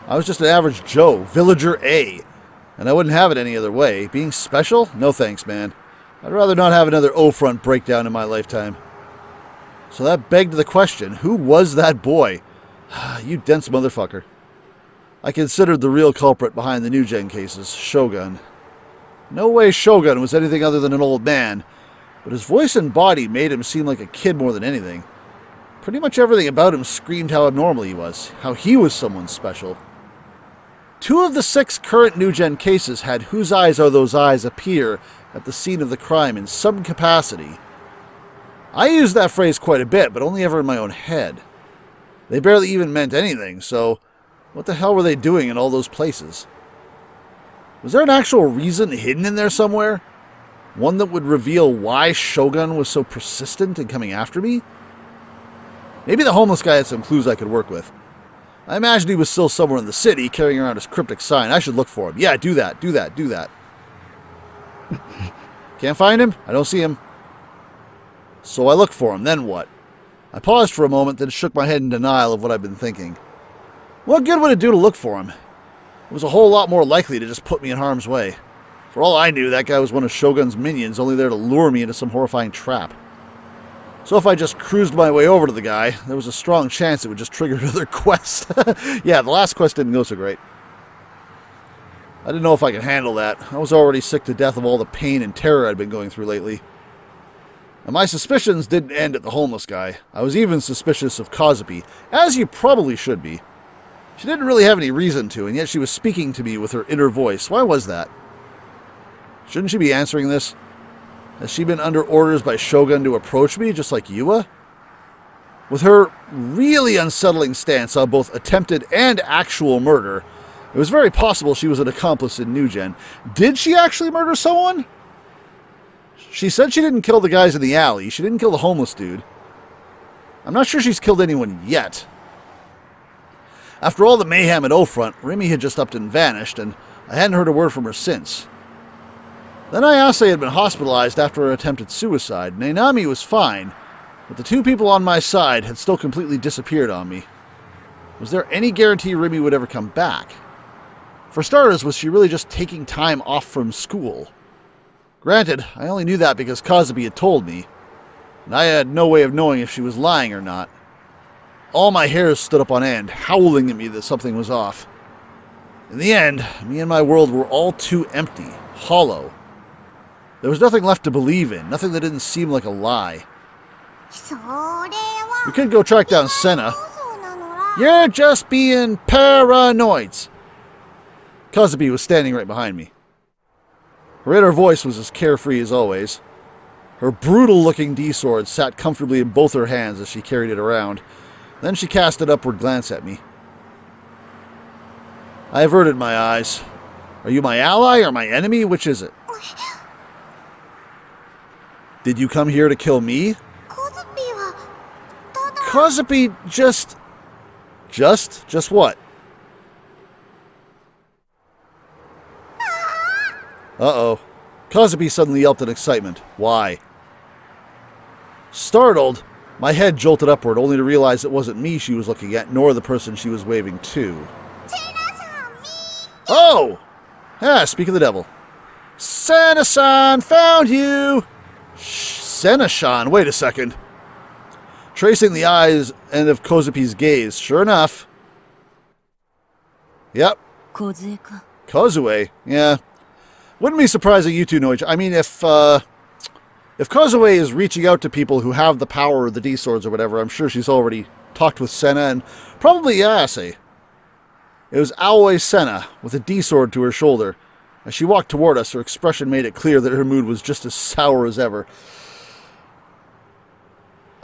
I was just an average Joe, villager A. And I wouldn't have it any other way. Being special? No thanks, man. I'd rather not have another O-front breakdown in my lifetime. So that begged the question, who was that boy? You dense motherfucker. I considered the real culprit behind the new gen cases, Shogun. No way Shogun was anything other than an old man. But his voice and body made him seem like a kid more than anything. Pretty much everything about him screamed how abnormal he was, how he was someone special. 2 of the 6 current new-gen cases had whose eyes are those eyes appear at the scene of the crime in some capacity. I used that phrase quite a bit, but only ever in my own head. They barely even meant anything, so what the hell were they doing in all those places? Was there an actual reason hidden in there somewhere? One that would reveal why Shogun was so persistent in coming after me? Maybe the homeless guy had some clues I could work with. I imagined he was still somewhere in the city, carrying around his cryptic sign. I should look for him. Yeah, do that. Can't find him? I don't see him. So I look for him, then what? I paused for a moment, then shook my head in denial of what I'd been thinking. What good would it do to look for him? It was a whole lot more likely to just put me in harm's way. For all I knew, that guy was one of Shogun's minions, only there to lure me into some horrifying trap. So if I just cruised my way over to the guy, there was a strong chance it would just trigger another quest. Yeah, the last quest didn't go so great. I didn't know if I could handle that. I was already sick to death of all the pain and terror I'd been going through lately. And my suspicions didn't end at the homeless guy. I was even suspicious of Kozupii, as you probably should be. She didn't really have any reason to, and yet she was speaking to me with her inner voice. Why was that? Shouldn't she be answering this? Has she been under orders by Shogun to approach me, just like Yua? With her really unsettling stance on both attempted and actual murder, it was very possible she was an accomplice in New Gen. Did she actually murder someone? She said she didn't kill the guys in the alley. She didn't kill the homeless dude. I'm not sure she's killed anyone yet. After all the mayhem at O-Front, Remy had just upped and vanished, and I hadn't heard a word from her since. Then Ayase had been hospitalized after her attempted suicide, and Nainami was fine, but the two people on my side had still completely disappeared on me. Was there any guarantee Remy would ever come back? For starters, was she really just taking time off from school? Granted, I only knew that because Kozupii had told me, and I had no way of knowing if she was lying or not. All my hairs stood up on end, howling at me that something was off. In the end, me and my world were all too empty, hollow. There was nothing left to believe in, nothing that didn't seem like a lie. We could go track down Senna. You're just being paranoid. Kozupii was standing right behind me. Her inner voice was as carefree as always. Her brutal-looking D-sword sat comfortably in both her hands as she carried it around. Then she cast an upward glance at me. I averted my eyes. Are you my ally or my enemy? Which is it? Did you come here to kill me? Kozupii just... Just what? Uh-oh. Kozupii suddenly yelped in excitement. Why? Startled, my head jolted upward, only to realize it wasn't me she was looking at, nor the person she was waving to. Oh! Ah, speak of the devil. Senna-san, found you! Senna-san, wait a second. Tracing the eyes end of Kozupi's gaze, sure enough. Yep. Kozue, yeah. Wouldn't be surprising you two know each other. I mean, if Kozue is reaching out to people who have the power of the D-swords or whatever, I'm sure she's already talked with Senna and probably Ayase. It was Aoi Senna with a D-sword to her shoulder. As she walked toward us, her expression made it clear that her mood was just as sour as ever.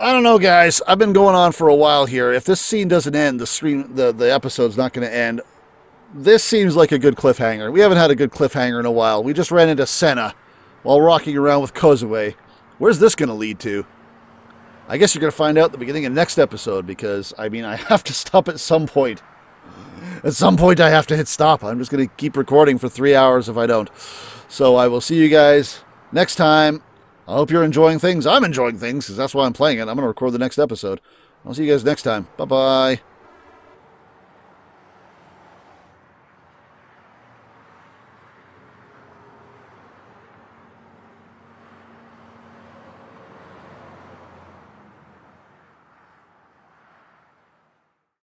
I don't know, guys. I've been going on for a while here. If this scene doesn't end, the episode's not going to end. This seems like a good cliffhanger. We haven't had a good cliffhanger in a while. We just ran into Senna while rocking around with Kozue. Where's this going to lead to? I guess you're going to find out at the beginning of next episode because, I mean, I have to stop at some point. At some point I have to hit stop. I'm just going to keep recording for 3 hours if I don't. So I will see you guys next time. I hope you're enjoying things. I'm enjoying things because that's why I'm playing it. I'm going to record the next episode. I'll see you guys next time. Bye-bye.